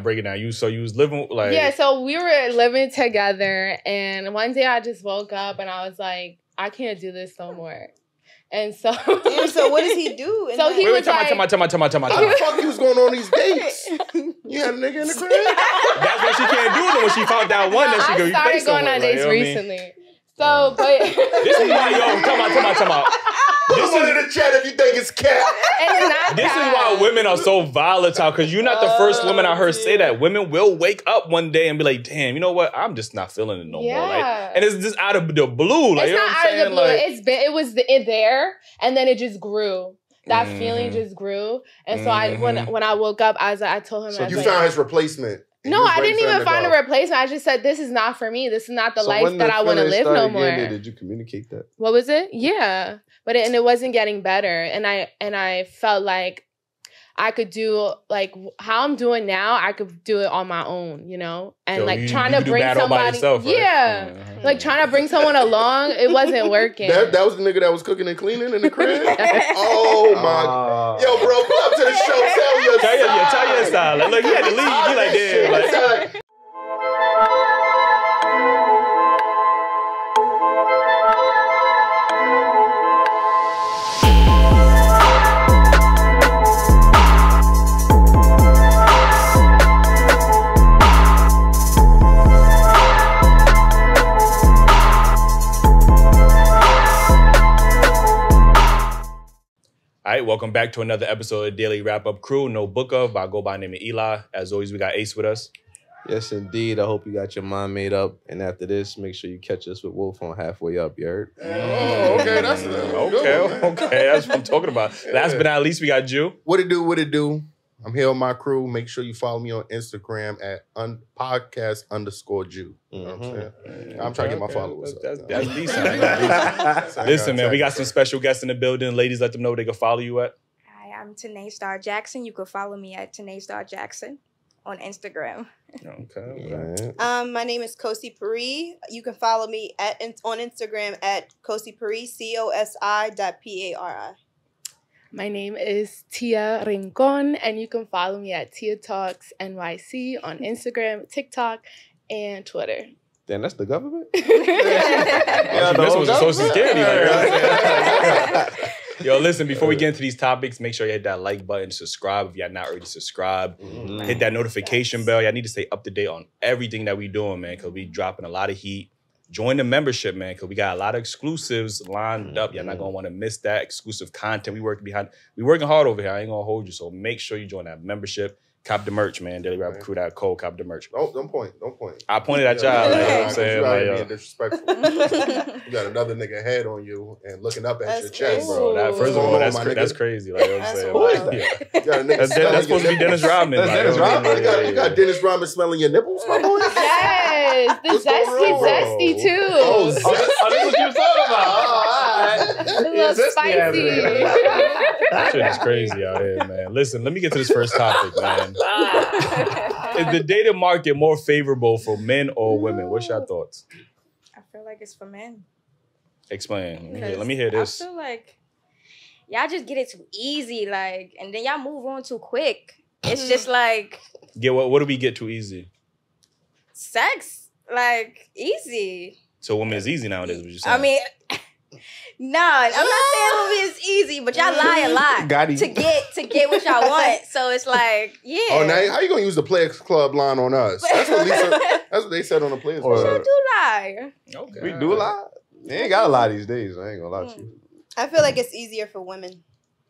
break it down. You was living like... Yeah, so we were living together, and one day I just woke up and I was like, I can't do this no more. And so... Damn, so what does he do? So he was like... How the fuck he was going on these dates? You had a nigga in the crib? That's what she can't do. Then when she found that one, that she go. I started going on dates recently. So, but... This is why, yo, come on. This is in the chat if you think it's cat. This is why women are so volatile, because you're not the first woman I heard say that. Women will wake up one day and be like, damn, you know what? I'm just not feeling it no more. Like, and it's just out of the blue. Like, it's not out of the blue. Like, it was there, and then it just grew. That feeling just grew. And so when I woke up, I told him... So you found his replacement. No, I didn't even find a replacement. I just said, this is not for me. This is not the life that I want to live no more. Did you communicate that? What was it? Yeah. But it wasn't getting better. And I felt like I could do, like, how I'm doing now, I could do it on my own, you know? And, like, trying to bring somebody... Yourself, right? Yeah. Like, trying to bring someone along, it wasn't working. That was the nigga that was cooking and cleaning in the crib? Oh, my... Yo, bro, come up to the show, tell your side. Tell your side. Like, look, he had to leave. He like, damn. Like... All right, welcome back to another episode of Daily Wrap Up Crew. No book of, but I go by the name of Eli. As always, we got Ace with us. Yes, indeed. I hope you got your mind made up. And after this, make sure you catch us with Wolf on Halfway Up, you heard? Oh, okay. That's okay. That's what I'm talking about. Last but not least, we got Jew. What it do? I'm here with my crew. Make sure you follow me on Instagram at podcast_Jew. You know what I'm saying? I'm trying to get my followers up. That's decent. Listen, man, we got some special guests in the building. Ladies, let them know where they can follow you at. Hi, I'm Tanae Star Jackson. You can follow me at Tanae Star Jackson on Instagram. Okay. My name is Kosi Pari. You can follow me on Instagram at Kosi Pari, COSI.PARI. My name is Tia Rincon, and you can follow me at Tia Talks NYC on Instagram, TikTok, and Twitter. Damn, that's the government? This was a Social Security. Yo, listen, before we get into these topics, make sure you hit that like button, subscribe if you're not already subscribed. Hit that notification bell. Y'all need to stay up to date on everything that we doing, man, because we dropping a lot of heat. Join the membership, man, because we got a lot of exclusives lined up. You're not going to want to miss that exclusive content. We working hard over here. I ain't going to hold you. So make sure you join that membership. Cop the merch, man. Dailyrapupcrew.co. Cop the merch. Don't point. I pointed at y'all. Like, you know what I'm saying? You out being disrespectful. You got another nigga head on you and looking up at your chest. Bro, first of all, that's crazy. Like, you know what I'm saying? You got a nigga that's supposed to be Dennis Rodman. That's Dennis Rodman? You got Dennis Rodman smelling your nipples, my boy? Yes. The zesty too. Oh, that's what you were talking about. A little spicy. That shit is crazy out here, man. Listen, let me get to this first topic, man. Is the dating market more favorable for men or women? What's your thoughts? I feel like it's for men. Explain. Let me hear this. I feel like y'all just get it too easy, like, and then y'all move on too quick. It's just like... What do we get too easy? Sex. Like, easy. So women is easy nowadays, what you saying? I mean... No, I'm not saying women is easy, but y'all lie a lot to get what y'all want. So it's like, yeah. Oh, now how you gonna use the Players Club line on us? That's what they said on the Players Club. We do lie. Okay. We do lie? They ain't got a lie these days. I ain't gonna lie to you. I feel like it's easier for women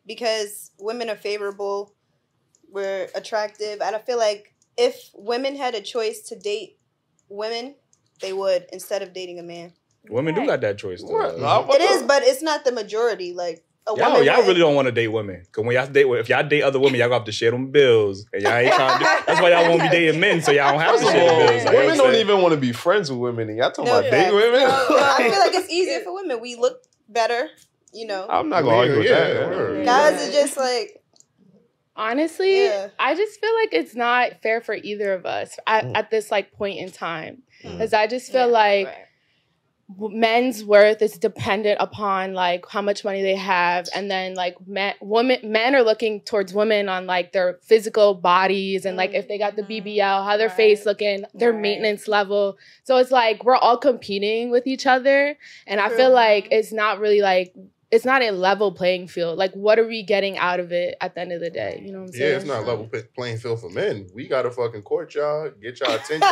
because women are favorable, we're attractive, and I feel like if women had a choice to date women, they would instead of dating a man. Women do got that choice, though. It is, but it's not the majority. Like y'all really don't want to date women. Because when if y'all date other women, y'all gonna have to share them bills, and y'all ain't trying to. That's why y'all won't be dating men, so y'all don't have to share the bills. Like, women don't even want to be friends with women, and y'all talking about dating women. I feel like it's easier for women. We look better, you know. I'm not gonna argue with that. Guys are just like. Honestly, I just feel like it's not fair for either of us at this like point in time, because I just feel like. men's worth is dependent upon like how much money they have, and then like men are looking towards women on like their physical bodies and like if they got the BBL, how their face looking, their maintenance level. So it's like we're all competing with each other, and I feel like it's not really like, it's not a level playing field. Like, what are we getting out of it at the end of the day? You know what I'm saying? Yeah, it's not a level playing field for men. We got to fucking court y'all, get y'all attention,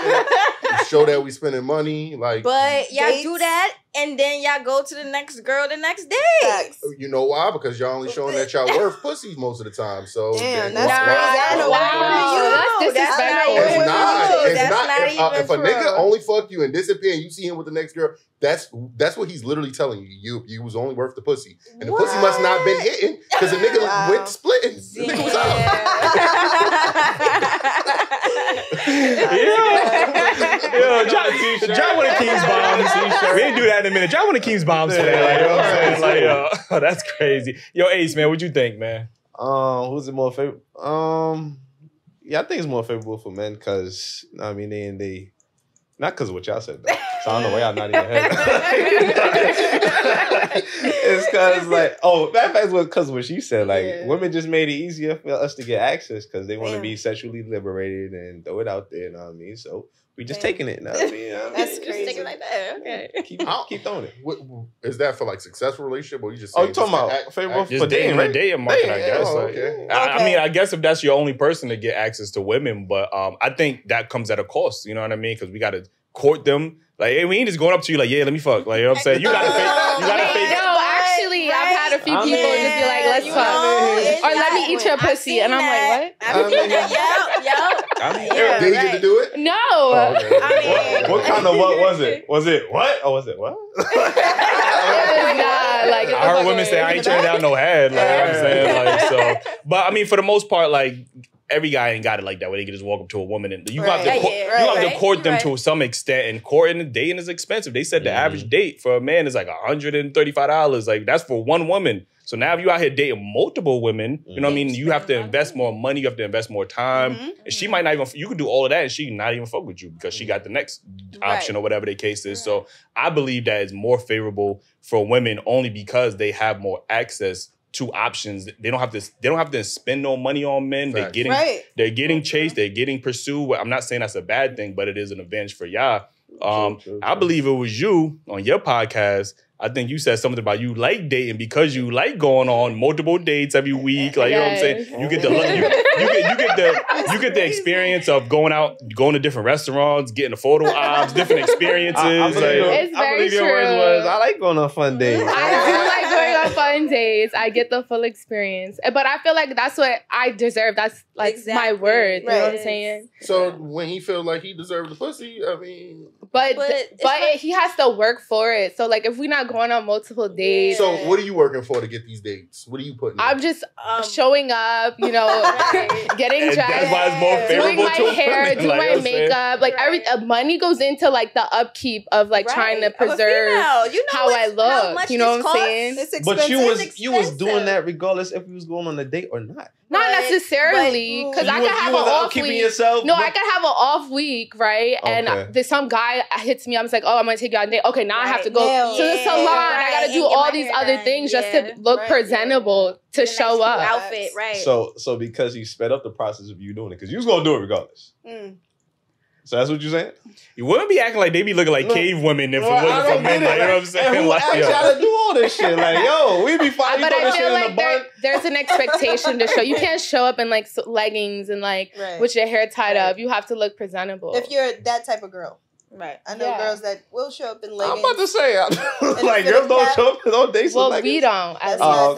show that we spending money. Like, but y'all do that, and then y'all go to the next girl the next day. You know why? Because y'all only showing that y'all worth pussies most of the time. So damn, that's crazy. It's not. If a nigga only fuck you and disappear and you see him with the next girl, that's what he's literally telling you. You was only worth the pussy. And the pussy must not have been hitting because the nigga went splitting. The nigga was out. John one of Keem's bombs. We didn't do that in a minute. John one of Keem's bombs today. Like, you know what I'm saying? Like, that's crazy. Yo, Ace, man, what you think, man? Who's it more favorite? Yeah, I think it's more favorable for men because, I mean, they not because of what y'all said, though. So I don't know why y'all not even head. It's because, like, that fact was because of what she said. Like, women just made it easier for us to get access because they want to be sexually liberated and throw it out there, you know what I mean? So we just taking it, you know what I mean? That's crazy. Just take it like that. Okay. Keep throwing it. Is that for, like, successful relationship or you just you talking about favorable for dating, right? Dating market, I guess. Okay. I mean, I guess if that's your only person to get access to women, but I think that comes at a cost, you know what I mean? Because we got to court them. Like, hey, we ain't just going up to you like, yeah, let me fuck. Like, you know what I'm saying? You gotta fake. No, actually, I've had a few people just be like, let's fuck. Or let me eat your pussy. And I'm like, what? Did he get to do it? No. Oh, okay. I mean, what kind of what was it? Was it what? Or was it what? I heard women say, I ain't turning down no head. Like, you know what I'm saying? Like, so, but I mean, for the most part, like, every guy ain't got it like that where they can just walk up to a woman and you have to court them to some extent, and courting and dating is expensive. They said the average date for a man is like $135. Like, that's for one woman. So now if you out here dating multiple women, you know what I mean? You have to invest more money, you have to invest more time. And she might not even, you could do all of that and she not even fuck with you because she got the next option or whatever the case is. So I believe that is more favorable for women only because they have more access to options. They don't have to spend no money on men. They're getting chased, they're getting pursued. I'm not saying that's a bad thing, but it is an advantage for y'all. I believe it was you on your podcast. I think you said something about you like dating because you like going on multiple dates every week. Like, you know what I'm saying? You get you get the experience of going to different restaurants, getting the photo ops, different experiences. I believe your words was, I like going on fun dates. I do like going on fun dates. I get the full experience. But I feel like that's what I deserve. That's like my word. You know what I'm saying? So when he feel like he deserved the pussy, I mean... But he has to work for it. So like if we're not going on multiple dates. So what are you working for to get these dates? What are you putting in? I'm just showing up, you know, getting dressed. That's why it's more favorable doing my hair, doing my makeup. Like money goes into like the upkeep of like trying to preserve how I look. You know what I'm saying? But you was doing that regardless if you was going on a date or not. Not necessarily, because I could have an off week. Yourself, no, I could have an off week, right? Okay. And some guy hits me. I'm just like, oh, I'm gonna take you on a date. Okay, now I have to go to the salon. I gotta do all these other things just to look presentable to show up. Outfit, right? So because you sped up the process of you doing it, because you was gonna do it regardless. So that's what you're saying? You wouldn't be acting like they be looking like cave women if it wasn't for men. Like, you know what I'm saying? And who asked y'all to do all this shit? Like, yo, we be fighting. But I feel like there's an expectation to show. You can't show up in like leggings and like with your hair tied up. You have to look presentable. If you're that type of girl. Right. I know girls that will show up in leggings. I'm about to say, like, girls don't show up on dates with leggings. We don't. That's not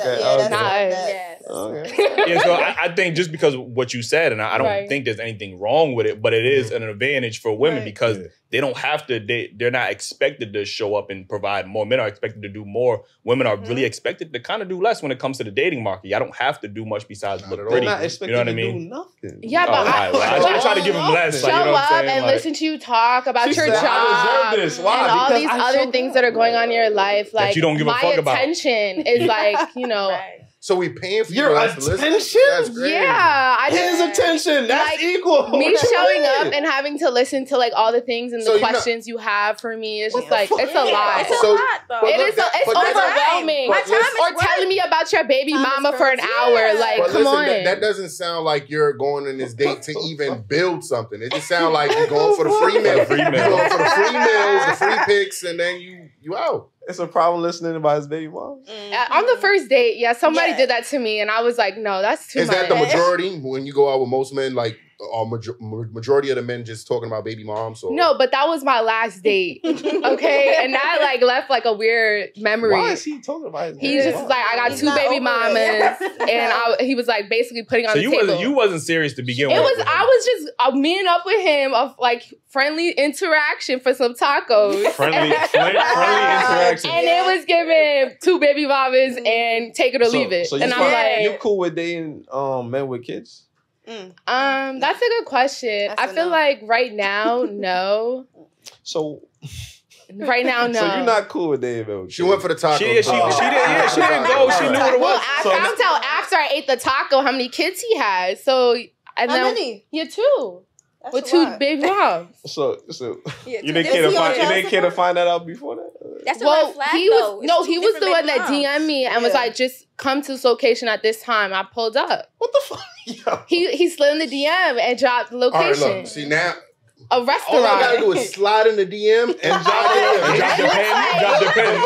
Yeah, so I think just because of what you said, and I don't think there's anything wrong with it, but it is an advantage for women because they don't have to, they're not expected to show up and provide more. Men are expected to do more. Women are really expected to kind of do less when it comes to the dating market. Y'all don't have to do much besides look pretty. Not expected you know what to I mean? Do nothing. Yeah, but I try to give them less. Show up and listen to you talk about your job and all these other things that are going on in your life. Like, you don't give a fuck about. My attention is like, you know... So we paying for your attention? That's great. Yeah, his attention. That's like, equal. Me showing up and having to listen to like all the things and the questions you have for me. It's just like it's a lot. It's a lot, though. It's overwhelming. My time is telling me about your baby mama for an hour. Like, come on. That doesn't sound like you're going on this date to even build something. It just sounds like you're going for the free meal. You're going for the free meals, the free pics, and then you out. It's a problem listening about his baby mom. On the first date, somebody did that to me, and I was like, no, that's too much. Is that the majority when you go out with most men? Like, majority of the men just talking about baby moms? Or? No, but that was my last date. Okay, and that like left like a weird memery. Why is he talking about his He's just like, I got 2 baby mamas, and he was like basically putting on the table. You wasn't serious to begin with. I was just meeting up with him of like friendly interaction for some tacos. Friendly interaction. And it was given 2 baby mamas and take it or leave it. So and I'm like, you cool with dating men with kids? That's a good question. I feel like right now, no. So right now, no. So you're not cool with dating men with kids? She went for the taco. She didn't go. She knew what it was. I found out after I ate the taco how many kids he had. So how many? Yeah, 2. That's with 2 big moms. So you didn't care to find that out before that? That's a red flag, he was the one that DM'd me and was like, just come to this location at this time. I pulled up. What the fuck? Yo. He slid in the DM and dropped the location. All right, look, see now. A restaurant. All I gotta do is slide in the DM and drop the pen.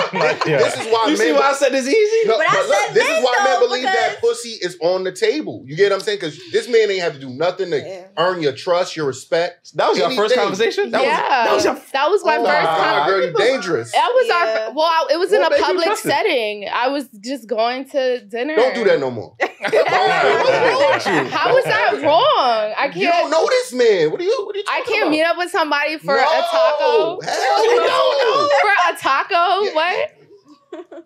This is why you see why I said it's easy? No, but look, this is why men believe that pussy is on the table. You get what I'm saying? Because this man ain't have to do nothing to earn your trust, your respect. That was your first conversation? That was my first conversation. Girl, you dangerous. That was it was in a public setting. I was just going to dinner. Don't do that no more. How was that wrong? I can't. You don't know this man. What are you I can't meet up with somebody for a taco. Hell no. For a taco? Yeah. What?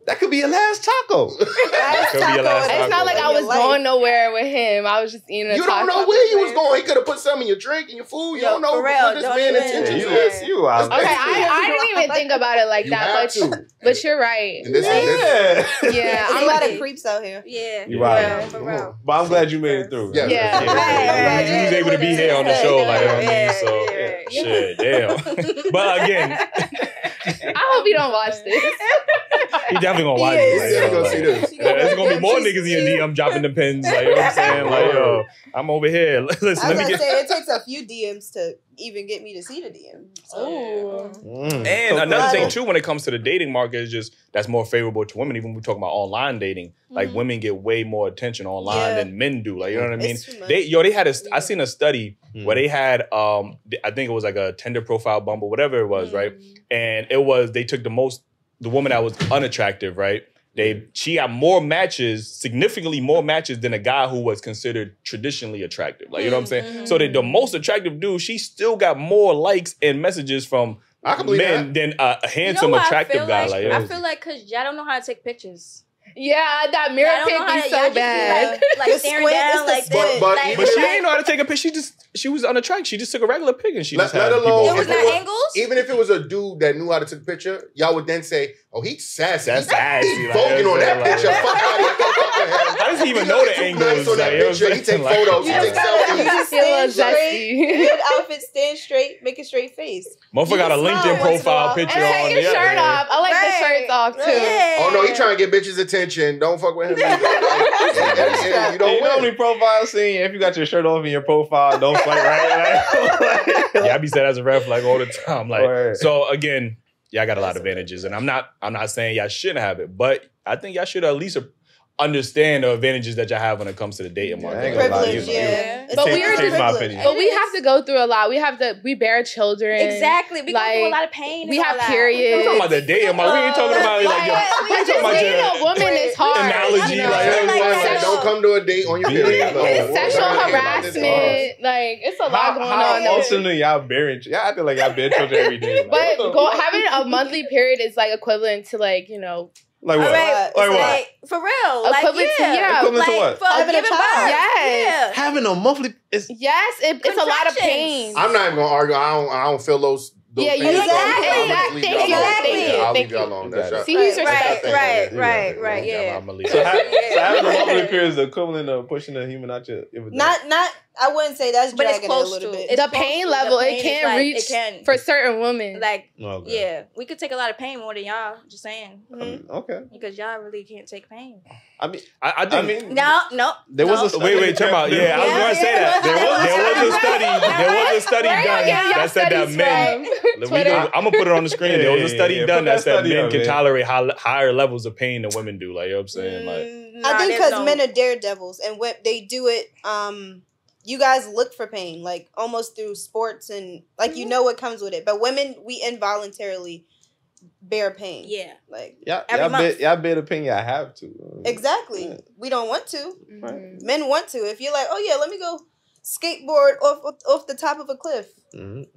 That could be your last taco. It's not like I was going nowhere with him. I was just eating a taco. You don't know where you was going. He could have put some in your drink and your food. You don't know what this man intentions is. You out there. Okay, I didn't even think about it like that. But you're right. Yeah, I'm a lot of creeps out here. Yeah. You're right. For real. But I'm glad you made it through. Yeah. You was able to be here on the show. So, shit, damn. But again, I hope you don't watch this. He definitely gonna watch this. There's gonna be more niggas in your DM dropping the pins. Like, you know what I'm saying? Like, yo, I'm over here. Listen, I was gonna say, it takes a few DMs to even get me to see the DM. And another thing too, when it comes to the dating market, is just that's more favorable to women. Even when we talk about online dating, like women get way more attention online than men do. Like, you know what I mean? They had I seen a study where they had I think it was like a Tinder profile, Bumble, whatever it was, right? And they took the woman that was unattractive, right? She got more matches, significantly more matches than a guy who was considered traditionally attractive. Like, you know what I'm saying? So the most attractive dude, she still got more likes and messages from men than a handsome, attractive guy. Like, I feel like because y'all don't know how to take pictures. Yeah, that mirror pic be so bad. Like staring down like this. But she ain't know how to take a pic. She was unattractive. She just took a regular pic and she just had alone. It was not angles? Even if it was a dude that knew how to take a picture, y'all would then say, oh, he's sassy. That's sassy. He's voguing on that picture. Fuck out of here. Fuck with him. How does he even know the angles? On that picture. He take photos. He take selfies. You just stand straight. Good outfit, stand straight, make a straight face. Motherfucker got a LinkedIn profile picture on. And take your shirt off. I like the shirts off too. Oh no, he trying to get bitches' attention. Don't fuck with him either. You don't know how many profiles seen if you got your shirt off in your profile, don't swipe right. Yeah, I be said as a red flag all the time. Like, so again, y'all got a lot of advantages, and I'm not saying y'all shouldn't have it, but I think y'all should at least understand the advantages that y'all have when it comes to the dating market. Privilege, But we have to go through a lot. We bear children. Exactly. We go through a lot of pain. We have periods. We're talking about the dating market. We ain't talking about dating a woman is hard. Analogy. Don't come to a date on your period. It's sexual harassment. Like, it's a lot going on. How often are y'all bearing? Y'all acting like y'all bear children every day. But having a monthly period is like equivalent to like, you know. Like what? Right. Like what? For real. Equivalent Equivalent to what? For having a child. Yes. Having a monthly. It's a lot of pain. I'm not even gonna argue. I don't feel those Yeah, you exactly. I'll leave y'all alone. See, he's respectful. Right. Yeah. So having a monthly period is the equivalent of pushing a human out your. Not. I wouldn't say that's dragging it a little bit. The pain level it can reach for certain women. Like, yeah, we could take a lot of pain more than y'all. Just saying. Okay. Because y'all really can't take pain. I mean, no. There was a study. Wait, turn out. Yeah, I was going to say that. There was a study done that said that men. I'm gonna put it on the screen. There was a study done that said men can tolerate higher levels of pain than women do. Like, you know what I'm saying? Like, I think because men are daredevils and when they do it, you guys look for pain, like almost through sports and like you know what comes with it. But women, we involuntarily bear pain. Yeah, like y'all bear the pain. Y'all have to. Exactly. Yeah. We don't want to. Men want to. If you're like, oh yeah, let me go skateboard off the top of a cliff.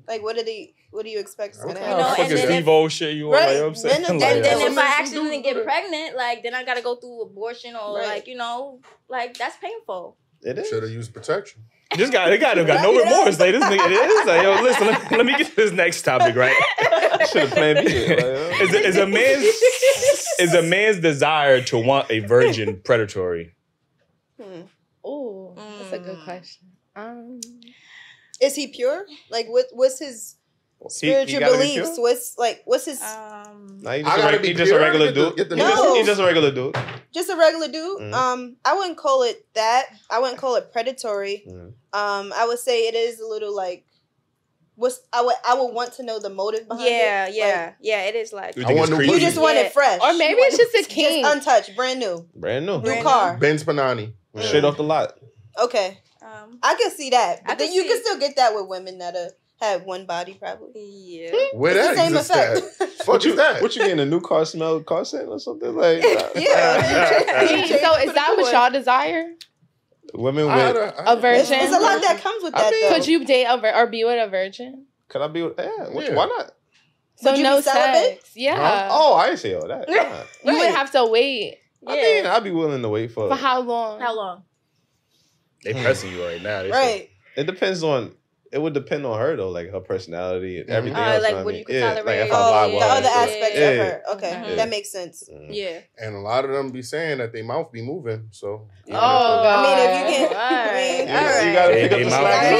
Like, what do you expect is gonna happen? Fucking Steve-O shit you want, like, you know what I'm saying? And then if I accidentally get pregnant, like, then I gotta go through abortion or like, you know, like that's painful. It is. Should have used protection. This guy, they got no remorse. Like, this nigga, it is like, yo, listen, let me get to this next topic, right? Should have planned me. Is a man's desire to want a virgin predatory? Oh, that's a good question. Is he pure? Like, what's his spiritual beliefs? What's his? He's just a regular dude. He's just a regular dude. Just a regular dude. I wouldn't call it that. I wouldn't call it predatory. I would say it is a little like. I would want to know the motive behind it. Yeah. It is like you just want it fresh, or maybe it's just a king, just untouched, brand new car, Benz Panani, straight off the lot. Okay, I can see that, but then you can still get that with women that have one body, probably. Yeah, where that same effect. What you that? What you getting a new car smell car scent or something like? Yeah. So is that what y'all desire? Women with a virgin. There's a lot that comes with that. Though. Could you date or be with a virgin? Could I be with? Why not? So no sex. Yeah. Oh, I didn't say all that. You would have to wait. I mean, I'd be willing to wait for how long? How long? They pressing you right now. Right. It depends on. It would depend on her though, like her personality and everything else. Like what you can tolerate. Like if the other aspects of her. Okay, that makes sense. Yeah. And a lot of them be saying that their mouth be moving. So. God. I mean, if you can, you gotta pick up the slack.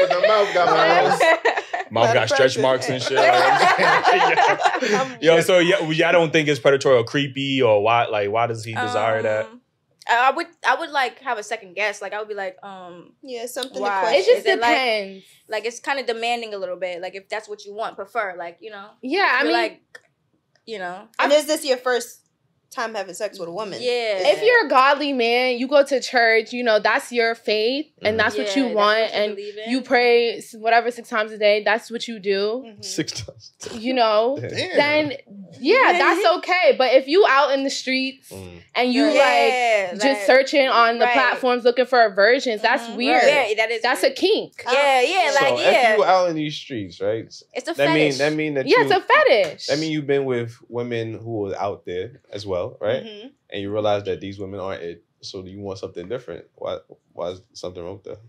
But the mouth got mouth got stretch marks and shit. Yo, so y'all don't think it's predatory or creepy or why? Like, why does he desire that? I would like have a second guess. Like I would be like, something. Why? It just depends. Like it's kind of demanding a little bit. Like if that's what you prefer. Like Yeah, I mean, like And is this your first time having sex with a woman? Yeah. If you're a godly man, you go to church. That's your faith, and that's what you want, and you pray whatever 6 times a day. That's what you do. 6 times. Then that's okay. But if you out in the streets and you just searching on the platforms looking for virgins, that's weird. Yeah, that's a kink. If you out in these streets, right? It's a fetish. That mean that it's a fetish. That mean you've been with women who are out there as well, right? And you realize that these women aren't it. So you want something different. Why is something wrong with that?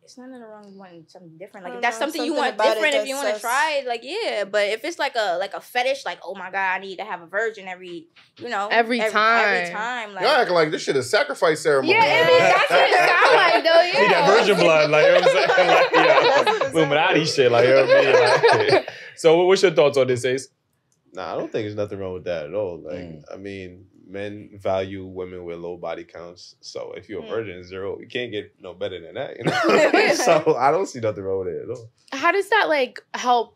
It's nothing wrong with wanting something different. Like if that's something you want different, if you want to try it, like but if it's like a fetish, like oh my god, I need to have a virgin every time. Like, y'all acting like this shit is sacrifice ceremony. Yeah, that's what it sounds like though. Yeah, need that virgin blood, like you know what I'm saying, Illuminati shit, like you know what I mean. So what's your thoughts on this, Ace? Nah, I don't think there's nothing wrong with that at all. Like I mean, men value women with low body counts. So if you're a virgin, 0, you can't get no better than that. So I don't see nothing wrong with it at all. How does that like help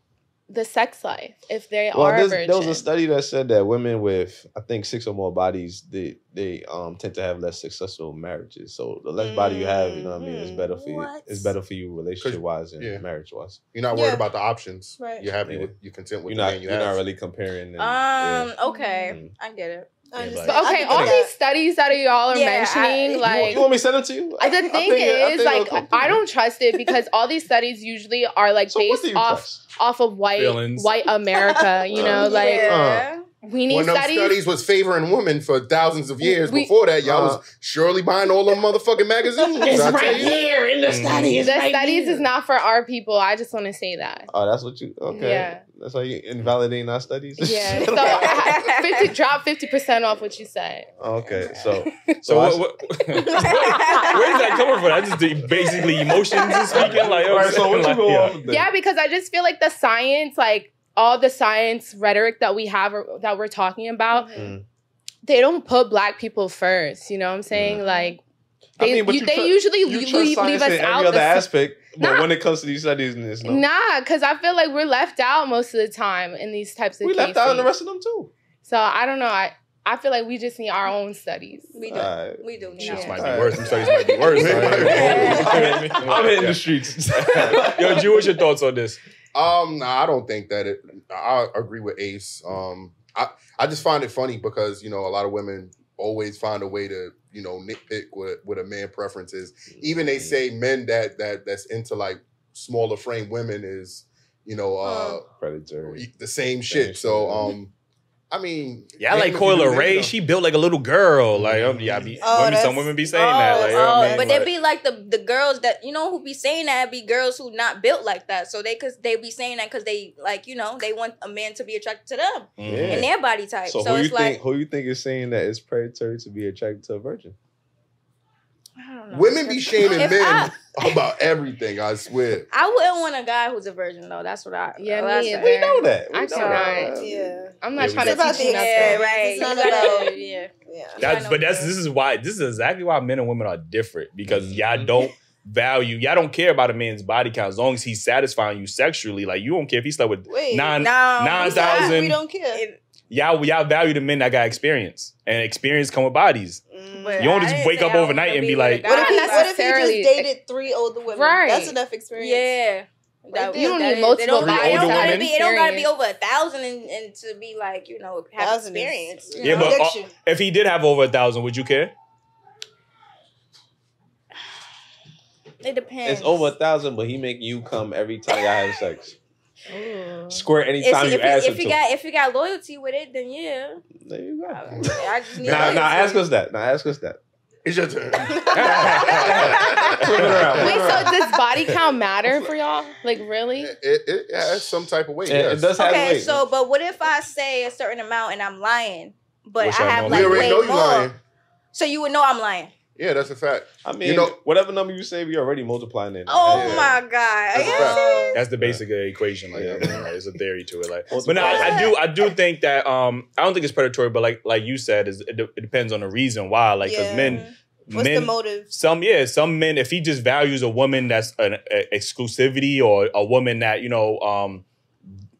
the sex life if they are a virgin? There was a study that said that women with I think 6 or more bodies, they tend to have less successful marriages. So the less body you have, you know what I mean, it's better for you. It's better for you relationship wise and marriage wise. You're not worried about the options. Right. You're happy with you're content with the man you have. You're not really comparing. Okay, I get it. Okay, all these studies that y'all are mentioning, you want me to send them to you? The thing is, I don't trust it because all these studies usually are like based off of white America, We need studies. Studies was favoring women for thousands of years. Before that, y'all was surely buying all them motherfucking magazines. It's right here in the studies. The studies is not for our people. I just want to say that. Oh, that's what you... Okay. Yeah. That's how you invalidating our studies? Yeah. So drop 50% off what you said. Okay. So what, where is that coming from? I just basically emotions is speaking. Like, right, so what you go off yeah, because I just feel like the science, like, all the science rhetoric that we have or that we're talking about, they don't put Black people first. You know what I'm saying? Like, they usually leave us out. Every other aspect, but when it comes to these studies, it's not. Nah, because I feel like we're left out most of the time in these types of cases. We left out in the rest of them too. So I don't know. I feel like we just need our own studies. We do. We do. Shit might be worse. Some studies might be worse. I'm hitting the streets. Yo, Jew, what's your thoughts on this? I don't think that I agree with Ace. I just find it funny because, a lot of women always find a way to, nitpick what a man preference is. Even they say men that's into like smaller frame women is, predatory. The same shit. So, I mean, I like Coyle Ray. She built like a little girl. Like, some women be saying that. Like, but they be like the girls that who be saying that be girls who not built like that. So they be saying that because they like they want a man to be attracted to them in their body type. So who you think is saying that it's predatory to be attracted to a virgin? I don't know. Women be shaming men about everything, I swear. I wouldn't want a guy who's a virgin, though. That's what I... Yeah, me either. We know that. I tried. Yeah. I'm not trying to teach you nothing. Yeah, right. It's not about... Yeah. This is exactly why men and women are different. Because y'all don't care about a man's body count as long as he's satisfying you sexually. Like, you don't care if he slept with 9,000. We don't care. Y'all value the men that got experience. And experience come with bodies. But you don't just wake up overnight and be like... What if he just dated 3 older women? Right. That's enough experience. Yeah. You don't need multiple older women. It don't gotta be over 1,000 and to be like, have experience. Yeah, but if he did have over 1,000, would you care? It depends. It's over 1,000, but he making you come every time y'all have sex. Squirt anytime you ask him to. If you got loyalty with it, then yeah. There you go. I just need now ask us that. It's your turn. Wait, so does body count matter for y'all? Like, really? It has some type of weight. Yes. It does have weight. Okay, so but what if I say a certain amount and I'm lying, but Which I have like way more? Lying. So you would know I'm lying. Yeah, that's a fact. I mean, whatever number you say, we already multiplying it. Oh my God! That's the basic equation. Like, there's a theory to it. Like, but no, I do think that I don't think it's predatory, but like you said, it depends on the reason why. Like, because what's the motive? Some men, if he just values a woman that's an exclusivity or a woman that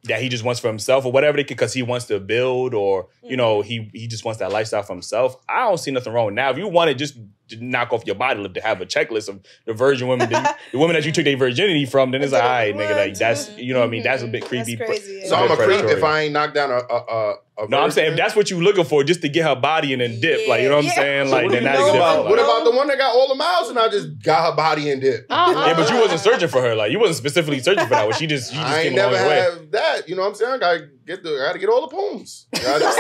that he just wants for himself or whatever, because he wants to build or he just wants that lifestyle for himself. I don't see nothing wrong. Now, if you want to just knock off your body to have a checklist of the virgin women, the women that you took their virginity from, then it's like, all right, nigga, like that's what I mean. That's a bit creepy. That's crazy. So I'm a creep if I ain't knocked down a no, I'm saying if that's what you looking for, just to get her body and then dip, like, you know what I'm saying? Like, then that's different. What about the one that got all the miles and I just got her body and dip? Yeah, but you wasn't searching for her. Like, you wasn't specifically searching for that. She just I came ain't never along your way. had that. You know what I'm saying? I gotta get all the poems. You gotta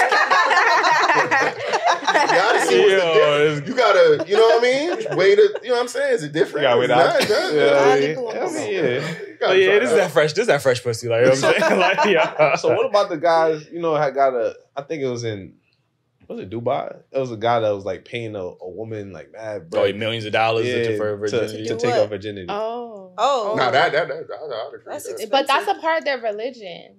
see what's the difference. You gotta, you know what I mean? Way to, you know what I'm saying? Is it different? Yeah, wait out. Yeah, this is that fresh pussy. Like, you know what I'm saying? Like, yeah. So what about the guys, had got I think it was in, was it Dubai? It was a guy that was like paying a woman like mad, bro. Millions of dollars for virginity. To take her virginity. Oh. No, I'd agree. But that's a part of their religion,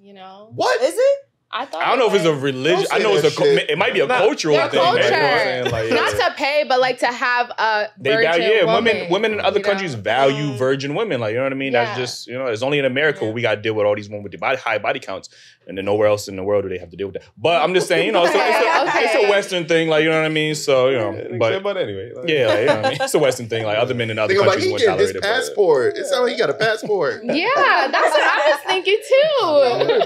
What? Is it? I don't know if it's a religion. I know it might be a cultural thing. Culture. Like, you know what I'm saying? Like, not to pay, but like to have a virgin woman. Women in other countries value virgin women. Like, you know what I mean? That's just, it's only in America where we got to deal with all these women with the high body counts. And then nowhere else in the world do they have to deal with that. But I'm just saying, it's a Western thing. Like, you know what I mean? So, but anyway. Like, you know what I mean? It's a Western thing. Like, other men in other countries wouldn't tolerate it. Passport. It sounds like he got a passport. Yeah, that's what I was thinking too.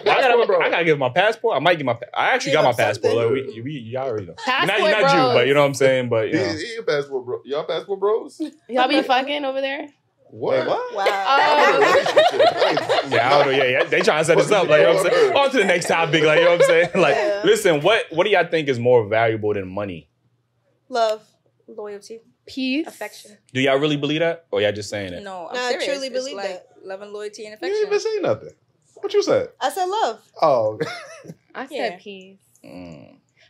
I gotta give my passport. I might get I actually got my passport. Like, y'all already know. Not you, but you know what I'm saying? But yeah, passport bro. Y'all passport bros? Y'all be fucking over there? What? What? Wow. Yeah, I don't know. Yeah, they trying to set us up. Like, you know what I'm saying? On to the next topic. Like, you know what I'm saying? Like, listen, what do y'all think is more valuable than money? Love. Loyalty. Peace. Affection. Do y'all really believe that? Or y'all just saying it? No, I truly believe like that. Love and loyalty and You affection. didn't even say nothing. What you said? I said love. Oh. I said Yeah. peace.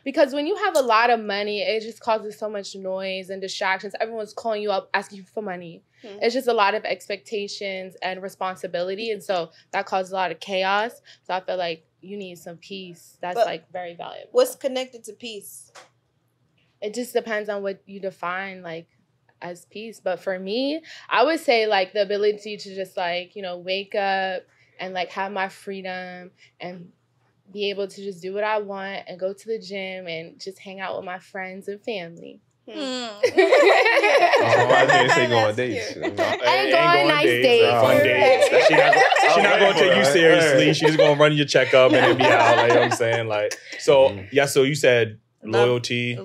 Because when you have a lot of money, it just causes so much noise and distractions. Everyone's calling you up, asking you for money. It's just a lot of expectations and responsibility. And so that causes a lot of chaos. So I feel like you need some peace. That's like very valuable. What's connected to peace? It just depends on what you define like as peace. But for me, I would say like the ability to just like, you know, wake up and like have my freedom and be able to just do what I want and go to the gym and just hang out with my friends and family. I didn't say go on dates. Ain't going nice dates. Fun dates. She not going to take you seriously. She's going to run your checkup and then be out. Like, you know what I'm saying? Like, so, so you said loyalty,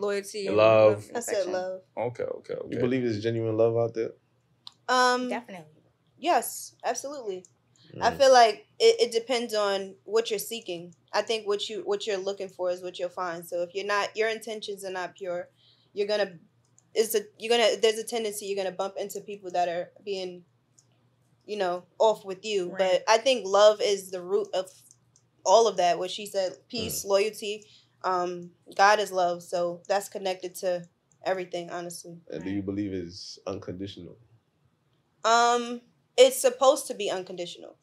love. I said love. Okay. You believe there's genuine love out there? Definitely. Yes, absolutely. I feel like it depends on what you're seeking. I think what you're looking for is what you'll find. So if your intentions are not pure, there's a tendency you're gonna bump into people that are being, you know, off with you. Right. But I think love is the root of all of that. What she said, peace, loyalty, God is love. So that's connected to everything, honestly. And do you believe it's unconditional? It's supposed to be unconditional.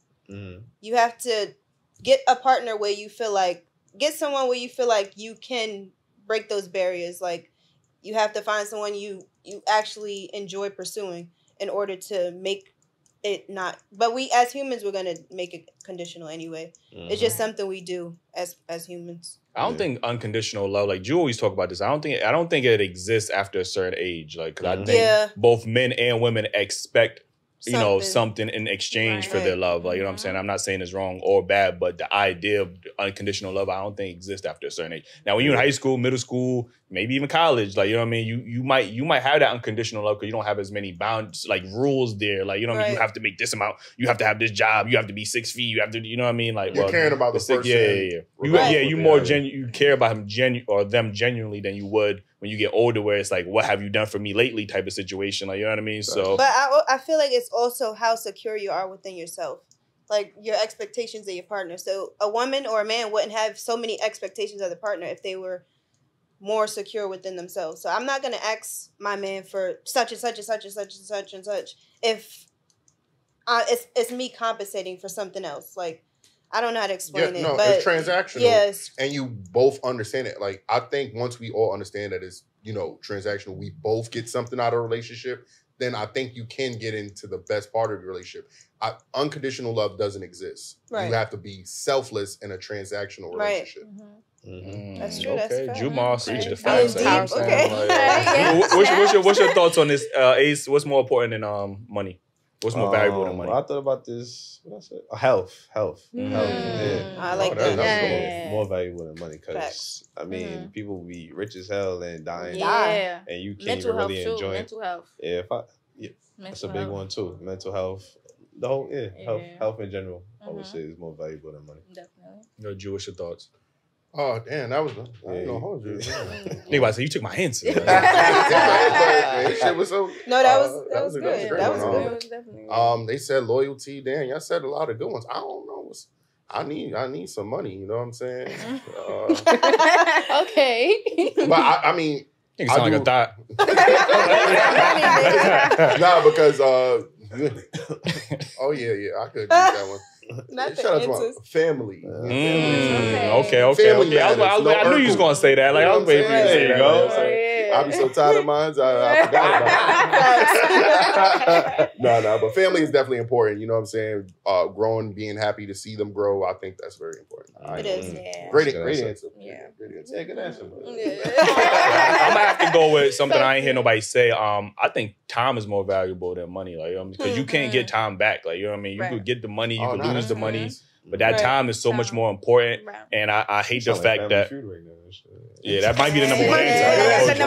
You have to get a partner where you feel like, get someone where you feel like you can break those barriers. Like, you have to find someone you actually enjoy pursuing in order to make it not. But we, as humans, we're going to make it conditional anyway. It's just something we do as humans. I don't think unconditional love, like you always talk about this, I don't think it exists after a certain age. Like, 'cause I think both men and women expect something in exchange for their love. Like, you know what I'm saying? I'm not saying it's wrong or bad, but the idea of unconditional love, I don't think exists after a certain age. Now, when you're in high school, middle school, maybe even college, like, you know what I mean? You might have that unconditional love because you don't have as many bounds, like rules there. Like, you know what I mean? You have to make this amount. You have to have this job. You have to be 6 feet. You have to, you know what I mean? Like, you're caring about the person. You more you care about them genuinely than you would when you get older, where it's like, what have you done for me lately type of situation. Like, you know what I mean? So, but I feel like it's also how secure you are within yourself. Like, your expectations of your partner. So a woman or a man wouldn't have so many expectations of the partner if they were more secure within themselves. So I'm not going to ask my man for such and such and such and such and such and such if it's me compensating for something else. Like, I don't know how to explain it. No, but it's transactional. Yes. And you both understand it. Like, I think once we all understand that it's, transactional, we both get something out of a relationship, then I think you can get into the best part of the relationship. Unconditional love doesn't exist. Right. You have to be selfless in a transactional relationship. Right. That's true. Okay, that's Jumal, reach the facts. Okay. What's your thoughts on this, Ace? What's more important than money? What's more valuable than money? I thought about this. What I said? Health. Yeah. I like that. That's more valuable than money because I mean, people be rich as hell and dying. And you can't even really enjoy it. Mental health. That's a big one too. Mental health. The whole health in general. I would say is more valuable than money. Definitely. No, Jew, what's your thoughts? Oh, damn, that was I don't know how you. Anyway, so you took my hints. Shit was so. No, that was good. That was good. Definitely. They said loyalty. Damn, y'all said a lot of good ones. I don't know. I need some money. You know what I'm saying? Okay. But I mean, you sound like a thought. Nah, because oh yeah, I could use that one. Shout out to my family. Okay. Family I knew you was gonna say that. Like, I was waiting for you to say that. I'll be so tired of mine. I forgot about it. No, but family is definitely important. You know what I'm saying? Growing, being happy to see them grow. I think that's very important. It is. Yeah. Great answer. Yeah, good answer. I'm gonna have to go with something I ain't hear nobody say. I think time is more valuable than money. Like, because you can't get time back. Like, you know what I mean? You could get the money, you could lose the money. But that time is so much more important. Right. And I hate the fact that yeah, that might be the number one answer.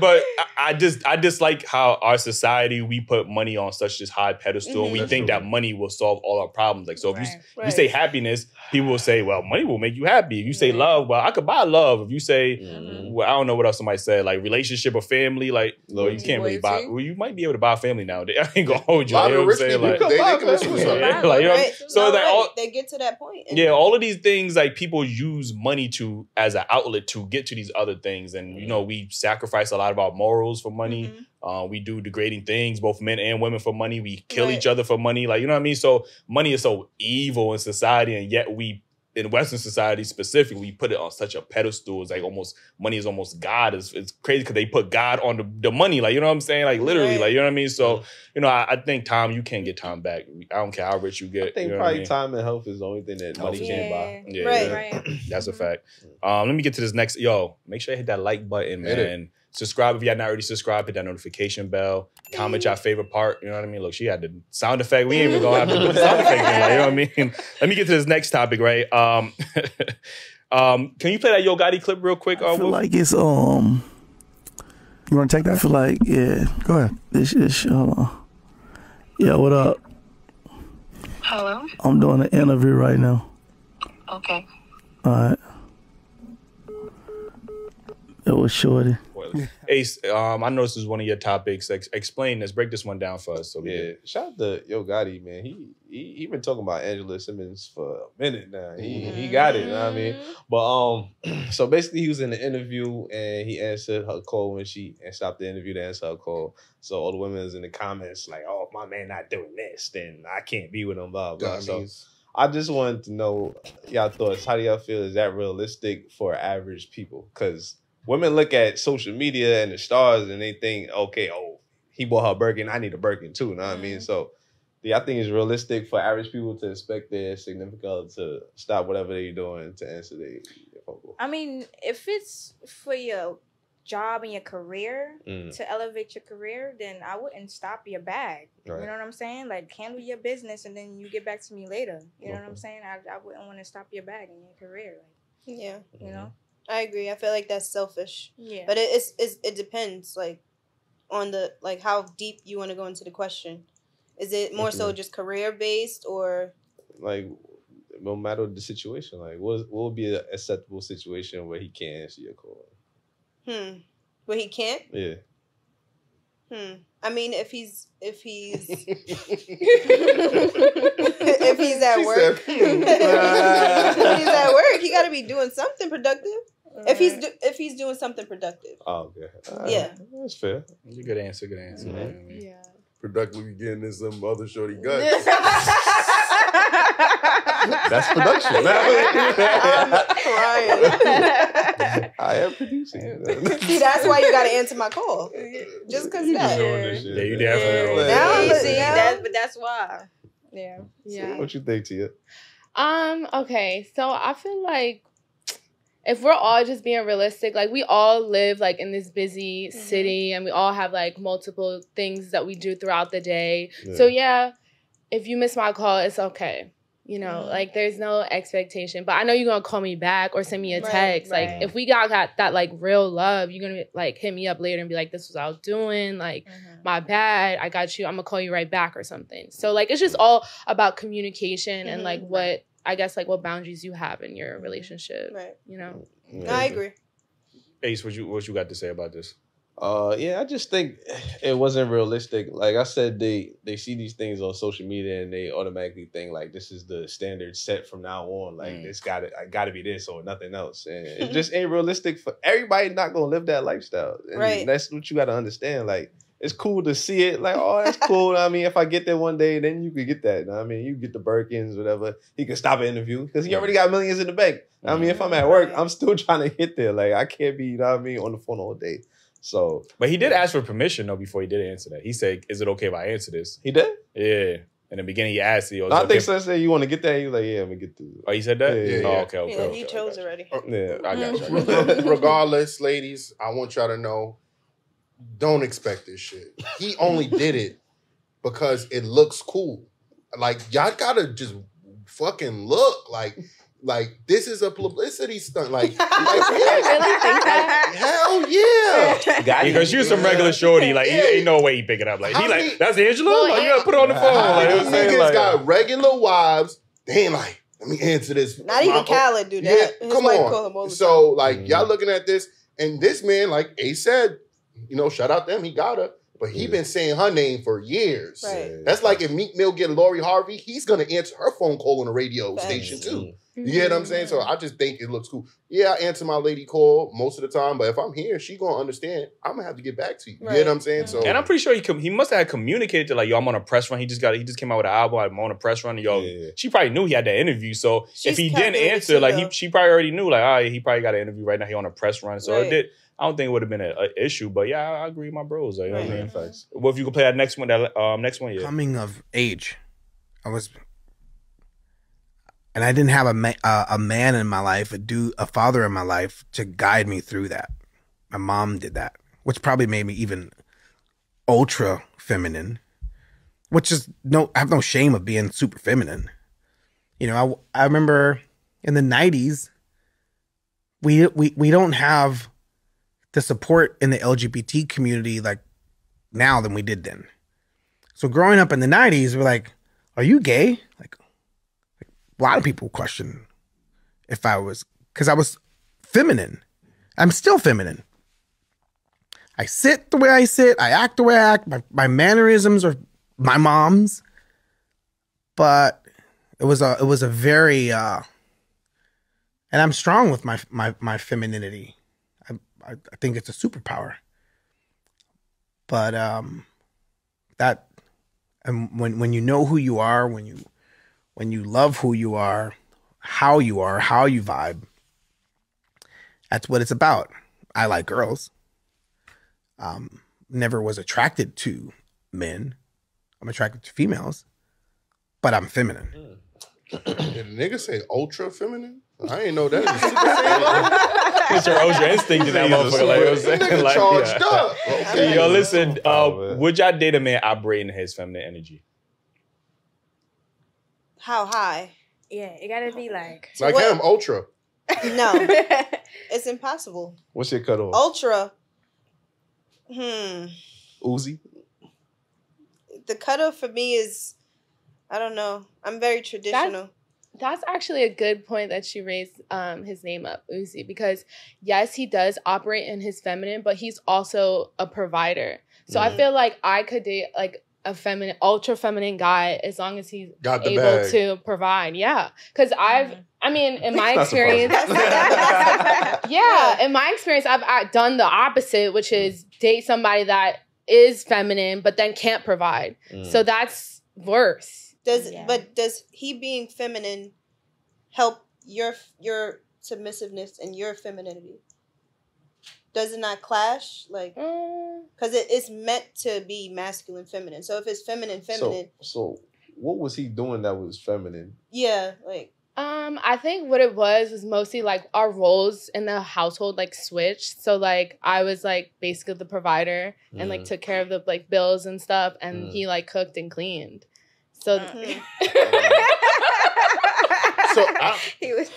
But I just like how our society, we put money on such this high pedestal, and we think that money will solve all our problems. Like, so if you say happiness, people will say, well, money will make you happy. If you say love, well, I could buy love. If you say, well, I don't know what else somebody said, like relationship or family, like, well, you can't really buy. Well, you might be able to buy a family nowadays. I ain't gonna hold you. You know what I'm saying? Like, they get to that point. Yeah, all of these things, like, people use money to as an outlet to get to these other things, and you know, we sacrifice a lot of our morals for money. We do degrading things, both men and women, for money. We kill each other for money. Like, you know what I mean? So money is so evil in society, and yet we, in Western society specifically, we put it on such a pedestal. It's like almost, money is almost God. It's crazy because they put God on the money. Like, you know what I'm saying? Like, literally, like, you know what I mean? So, you know, I think time, you can't get time back. I don't care how rich you get. I think probably time and health is the only thing that money can't buy. Yeah, right. That's a fact. Let me get to this next. Yo, make sure you hit that like button, man. Subscribe if you're not already subscribed. Hit that notification bell. Comment your favorite part. You know what I mean? Look, she had the sound effect. We ain't even gonna have to do the sound effect thing. Like, you know what I mean? Let me get to this next topic, right? Can you play that Yo Gotti clip real quick? I feel like it's You wanna take that? I feel like, yeah. Go ahead. This hold on. Yeah, what up? Hello? I'm doing an interview right now. Okay. All right. It was shorty. Ace, I know this is one of your topics. Explain this. Break this one down for us. So shout out to Yo Gotti, man. He been talking about Angela Simmons for a minute now. He got it, you know what I mean? But so basically he was in the interview and he answered her call when she stopped the interview to answer her call. So all the women was in the comments like, oh, if my man not doing this, then I can't be with him, blah, blah. So I just wanted to know y'all thoughts. How do y'all feel? Is that realistic for average people? Because women look at social media and the stars and they think, okay, oh, he bought her Birkin, I need a Birkin too, you know what I mean? So do y'all think it's realistic for average people to expect their significant other to stop whatever they're doing to answer their phone call? I mean, if it's for your job and your career, to elevate your career, then I wouldn't stop your bag. Right. You know what I'm saying? Like, handle your business and then you get back to me later. You know what I'm saying? I wouldn't want to stop your bag in your career. Like, yeah. You know? I agree. I feel like that's selfish. Yeah. But it depends, like, on the, like, how deep you want to go into the question. Is it more so just career based, or like, no matter the situation, like what would be an acceptable situation where he can't answer your call? Where he can't? Yeah. I mean, if he's if he's at work, if he's at work, he got to be doing something productive. If he's doing something productive. Oh, okay. Yeah, that's fair. That's a good answer. Good answer. Yeah. Productively getting in some other shorty guts. That's production. I'm crying. I am producing. See, that's why you got to answer my call. Just because that. Yeah, you definitely. But that's why. Yeah. Yeah. What you think, Tia? Okay, so I feel like if we're all just being realistic, like, we all live, like, in this busy city, and we all have, like, multiple things that we do throughout the day. Yeah. So, yeah, if you miss my call, it's okay. You know, like, there's no expectation. But I know you're going to call me back or send me a text. Right. Like, if we got that, like, real love, you're going to, like, hit me up later and be like, this was what I was doing. Like, my bad. I got you. I'm going to call you right back or something. So, like, it's just all about communication and, like, what boundaries you have in your relationship. Right. You know? Yeah. I agree. Ace, what you got to say about this? Yeah, I just think it wasn't realistic. Like I said, they see these things on social media and they automatically think like this is the standard set from now on. Like I gotta be this or nothing else. And it just ain't realistic for everybody. Not gonna live that lifestyle. And that's what you gotta understand. Like, it's cool to see it. Like, oh, that's cool. I mean, if I get there one day, then you could get that. You know what I mean, you get the Birkins, whatever. He can stop an interview because he already got millions in the bank. I mean, if I'm at work, I'm still trying to get there. Like, I can't be, you know what I mean, on the phone all day. So, but he did ask for permission though before he did answer that. He said, "Is it okay if I answer this?" He did. Yeah. In the beginning, he asked you. I think so. Said, "You want to get that?" He was like, "Yeah, I'm gonna get to." Oh, he said that. Yeah. Oh, okay. He chose already. Yeah, I got you. Regardless, ladies, I want y'all to know, don't expect this shit. He only did it because it looks cool. like y'all gotta just fucking look like this is a publicity stunt. Like hell yeah. Because she was some regular shorty. Like, ain't no way he pick it up. Like, that's Angela? Like, you gotta put her on the phone. Like, these niggas got regular wives. They ain't like, let me answer this. Not even Khaled do that. Yeah, come on. So, like, y'all looking at this, and this man, like Ace said, shout out to him, he got her. But he been saying her name for years. Right. That's like if Meek Mill get Lori Harvey, he's gonna answer her phone call on the radio station too. You get what I'm saying? So I just think it looks cool. Yeah, I answer my lady call most of the time, but if I'm here, she gonna understand. I'm gonna have to get back to you. You get what I'm saying? So, and I'm pretty sure he must have communicated to like, yo, I'm on a press run. He just came out with an album. I'm on a press run. And yo, she probably knew he had that interview. So if he didn't answer, like she probably already knew. Like, all right, he probably got an interview right now. He on a press run. So it did. I don't think it would have been an issue, but yeah, I agree with my bros. Like, you know what I mean? Facts. Well, if you could play that next one, yeah. Coming of age, and I didn't have a man in my life, a father in my life to guide me through that. My mom did that, which probably made me even ultra feminine, which is I have no shame of being super feminine. I remember in the 90s, we don't have the support in the LGBT community like now than we did then. So growing up in the 90s, we're like, are you gay? Like a lot of people question if I was, because I was feminine. I'm still feminine. I sit the way I sit. I act the way I act. My mannerisms are my mom's. But it was a very, and I'm strong with my femininity. I think it's a superpower, but when you know who you are, when you love who you are, how you vibe, that's what it's about. I like girls. Never was attracted to men. I'm attracted to females, but I'm feminine. Did a nigga say ultra feminine? I ain't know that. It's your ultra instinct in that motherfucker. Like, you know what I'm saying? Nigga like, charged up. Okay. Yo, listen, would y'all date a man operating his feminine energy? How high? Yeah, it gotta be like him, ultra. No, it's impossible. What's your cutoff? Ultra. Uzi? The cutoff for me is, I don't know. I'm very traditional. That's actually a good point that she raised his name up, Uzi, because yes, he does operate in his feminine, but he's also a provider. So I feel like I could date like a feminine, ultra feminine guy as long as he's able to provide. Yeah, because in my experience, in my experience, I've done the opposite, which is date somebody that is feminine but then can't provide. So that's worse. Does he being feminine help your submissiveness and your femininity? Does it not clash? Like, because it's meant to be masculine, feminine. So if it's feminine. So what was he doing that was feminine? Yeah, like. I think what it was mostly like our roles in the household like switched. So like I was like basically the provider and like took care of the like bills and stuff, and he like cooked and cleaned. So he was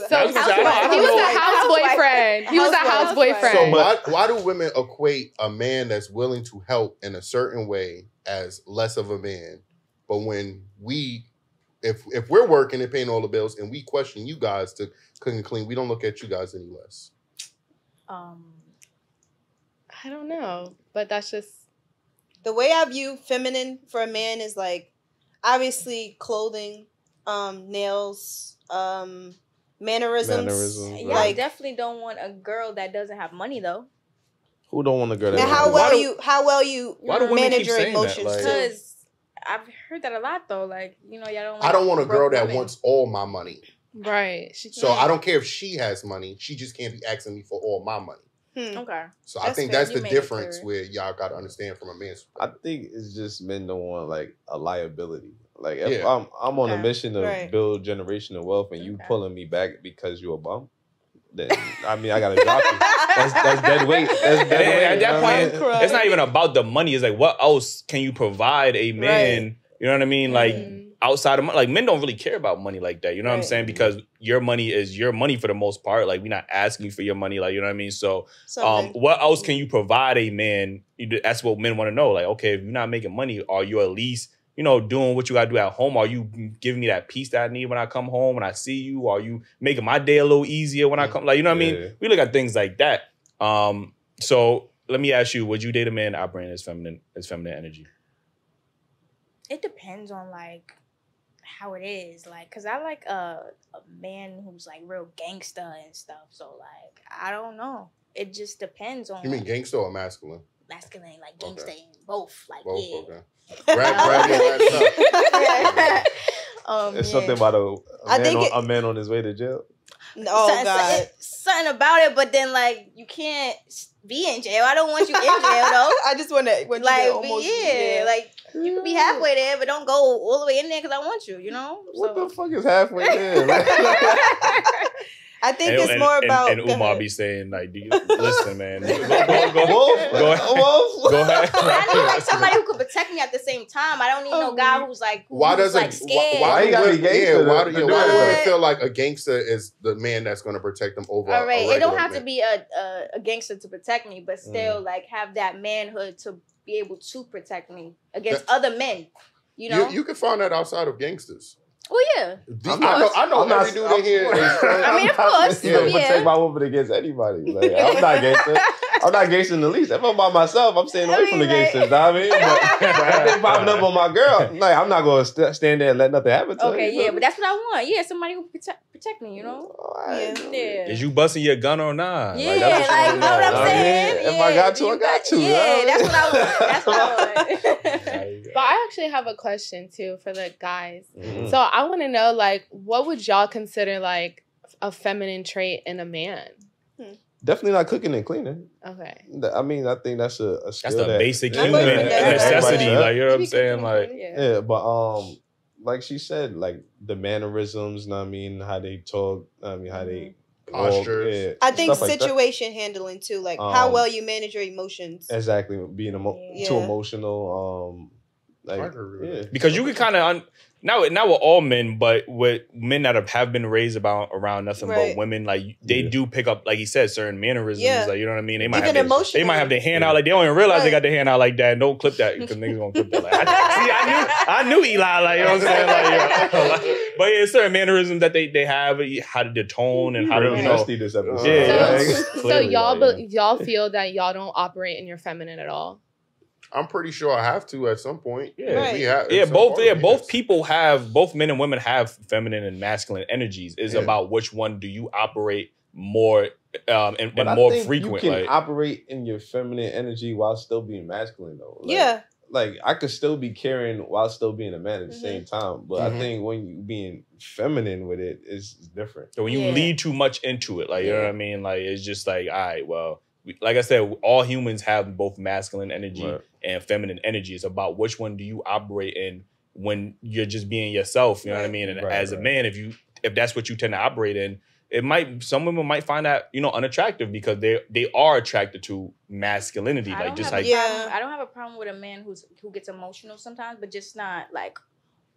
a house boyfriend. He was a house boyfriend. So why do women equate a man that's willing to help in a certain way as less of a man? But when if we're working and paying all the bills and we question you guys to cook and clean, we don't look at you guys any less. I don't know, but that's just the way I view feminine for a man is like obviously clothing, nails, mannerisms. Yeah, like, I definitely don't want a girl that doesn't have money though. Who don't want a girl that how well you manage your emotions? Because I've heard that a lot though. Like, y'all don't. I don't want a girl that wants all my money. Right. So I don't care if she has money. She just can't be asking me for all my money. Okay. So I think that's the difference where y'all got to understand from a man's perspective. I think it's just men don't want like a liability. Like if I'm on a mission to build generational wealth and you pulling me back because you're a bum, then I gotta drop you. That's dead weight. That's dead weight. At that point, it's not even about the money. It's like, what else can you provide a man You know what I mean? Like outside of money, like men don't really care about money like that. You know what I'm saying? Because your money is your money for the most part. Like we're not asking you for your money. Like, you know what I mean? So what else can you provide a man? That's what men want to know. Like, okay, if you're not making money, are you at least, you know, doing what you got to do at home? Are you giving me that peace that I need when I come home, when I see you? Are you making my day a little easier when I come? Like, you know what I mean? We look at things like that. So let me ask you, would you date a man operating as feminine energy? It depends on like how it is, like, cause I like a man who's like real gangster and stuff. So like, I don't know. It just depends on. You mean gangster or masculine? Masculine, like gangster and both. Like both, yeah. Okay. Grab It's something about a man on his way to jail. Oh God. Something about it, but then like you can't be in jail. I don't want you in jail though. I just want to like almost like you can be halfway there, but don't go all the way in there because I want you. You know what the fuck is halfway there? I think it's more about. And Umar be saying like, "Do you listen, man? Go ahead. I need like somebody who could protect me at the same time. I don't need no guy who's like scared. Why do women feel like a gangster is the man that's going to protect them over? All right, it don't have to be a gangster to protect me, but still like have that manhood to be able to protect me against other men. You know, you can find that outside of gangsters. Well, yeah. I know every dude in here. I mean, of course. Protect my woman against anybody. Like, I'm not gangster. I'm not gangster in the least. If I'm by myself, I'm staying away from the gangsters. You know what I mean? But if they popping up on my girl, like, I'm not going to stand there and let nothing happen to her. Okay, yeah, but that's what I want. Yeah, somebody who protect me, you know? Yeah. Is you busting your gun or not? Yeah, like, you know what I'm saying? If I got to, I got to. Yeah, that's what I want. That's what I want. But I actually have a question, too, for the guys. So I want to know, like, what would y'all consider, like, a feminine trait in a man? Definitely not cooking and cleaning. Okay. I mean, I think that's a skill. That's the basic human necessity. Like, you know what I'm saying? Like, yeah, but like she said, like the mannerisms, you know what I mean, how they talk, how they postures. I think situation handling too, like how well you manage your emotions. Exactly, being too emotional. Because you can kind of not with all men, but with men that have been raised around nothing but women, like they do pick up, like he said, certain mannerisms. Like, you know what I mean? They might have their hand out, like they don't even realize they got their hand out like that. And don't clip that because niggas gonna clip that. Like, I knew Eli, like, you know what I'm saying? Like, but yeah, certain mannerisms that they have, how to tone and how to, you know. This episode. So y'all feel that y'all don't operate in your feminine at all? I'm pretty sure I have to at some point. Both men and women have feminine and masculine energies. It's about which one do you operate more and more frequent. You can operate in your feminine energy while still being masculine though. Like I could still be caring while still being a man at the same time. But I think when you being feminine with it is different. So when you lead too much into it, like you know what I mean? Like it's just like, all right, well, like I said, all humans have both masculine energy and feminine energy. It's about which one do you operate in when you're just being yourself. You know what I mean? And as a man, if that's what you tend to operate in, some women might find that, you know, unattractive because they are attracted to masculinity. I don't have a problem with a man who gets emotional sometimes, but just not like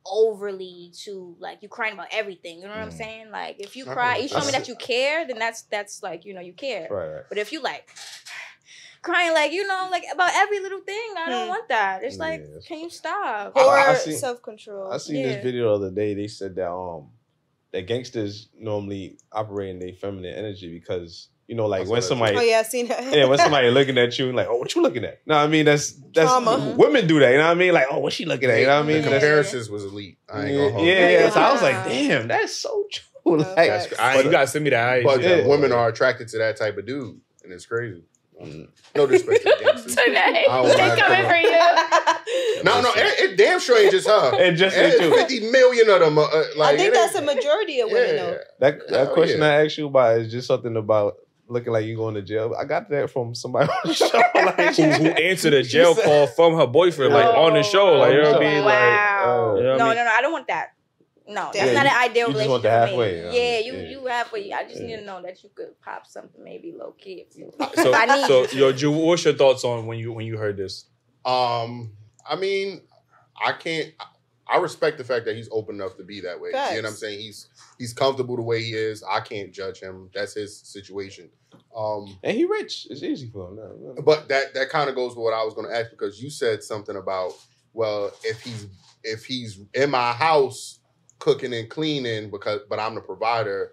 overly to like you crying about everything. You know what I'm saying? Like if you cry, you show me that you care, then that's like, you know, you care. Right. But if you like crying like, you know, like about every little thing, I don't want that. It's like, can you stop? Or self-control. I seen this video the other day. They said that that gangsters normally operate in their feminine energy because, you know, like when somebody... Oh, yeah, I seen that. when somebody looking at you and like, oh, what you looking at? No, I mean, that's trauma. Women do that, you know what I mean? Like, oh, what's she looking at? You know what I mean? The comparisons was elite. I ain't gonna hold you. So I was like, damn, that's so true. Like, you gotta send me that. But women are attracted to that type of dude, and it's crazy. No disrespect to the gangsters. Today, they coming for you. No, it damn sure ain't just her. It just 50 million of them. I think that's a majority of women, though. That question I asked you about is just something about looking like you going to jail. I got that from somebody on the show. Like, who answered a jail call from her boyfriend, like on the show. Like, you know what I mean? Wow. No, I don't want that. No, that's not an ideal relationship. You just want the halfway. You halfway. I just need to know that you could pop something maybe low key. Drew, what's your thoughts on when you heard this? I mean, I can't. I respect the fact that he's open enough to be that way. Facts. You know what I'm saying? He's comfortable the way he is. I can't judge him. That's his situation. And he rich. It's easy for him now. But that kind of goes with what I was going to ask, because you said something about, well, if he's in my house cooking and cleaning but I'm the provider,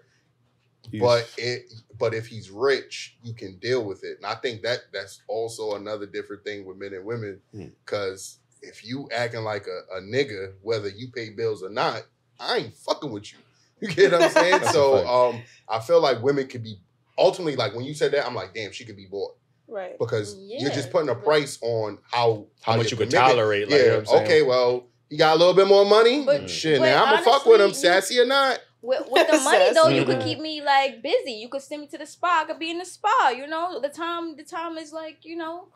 but if he's rich, you can deal with it. And I think that's also another different thing with men and women, because if you acting like a nigga, whether you pay bills or not, I ain't fucking with you. You get what I'm saying? So I feel like women could be, ultimately, like when you said that, I'm like, damn, she could be bought. Right. Because you're just putting a price on how much you could tolerate. Like, yeah, okay, well, he got a little bit more money. Shit, now I'm going to fuck with him, sassy or not. With the money, though, you could keep me, like, busy. You could send me to the spa. I could be in the spa, you know? The time is, like, you know...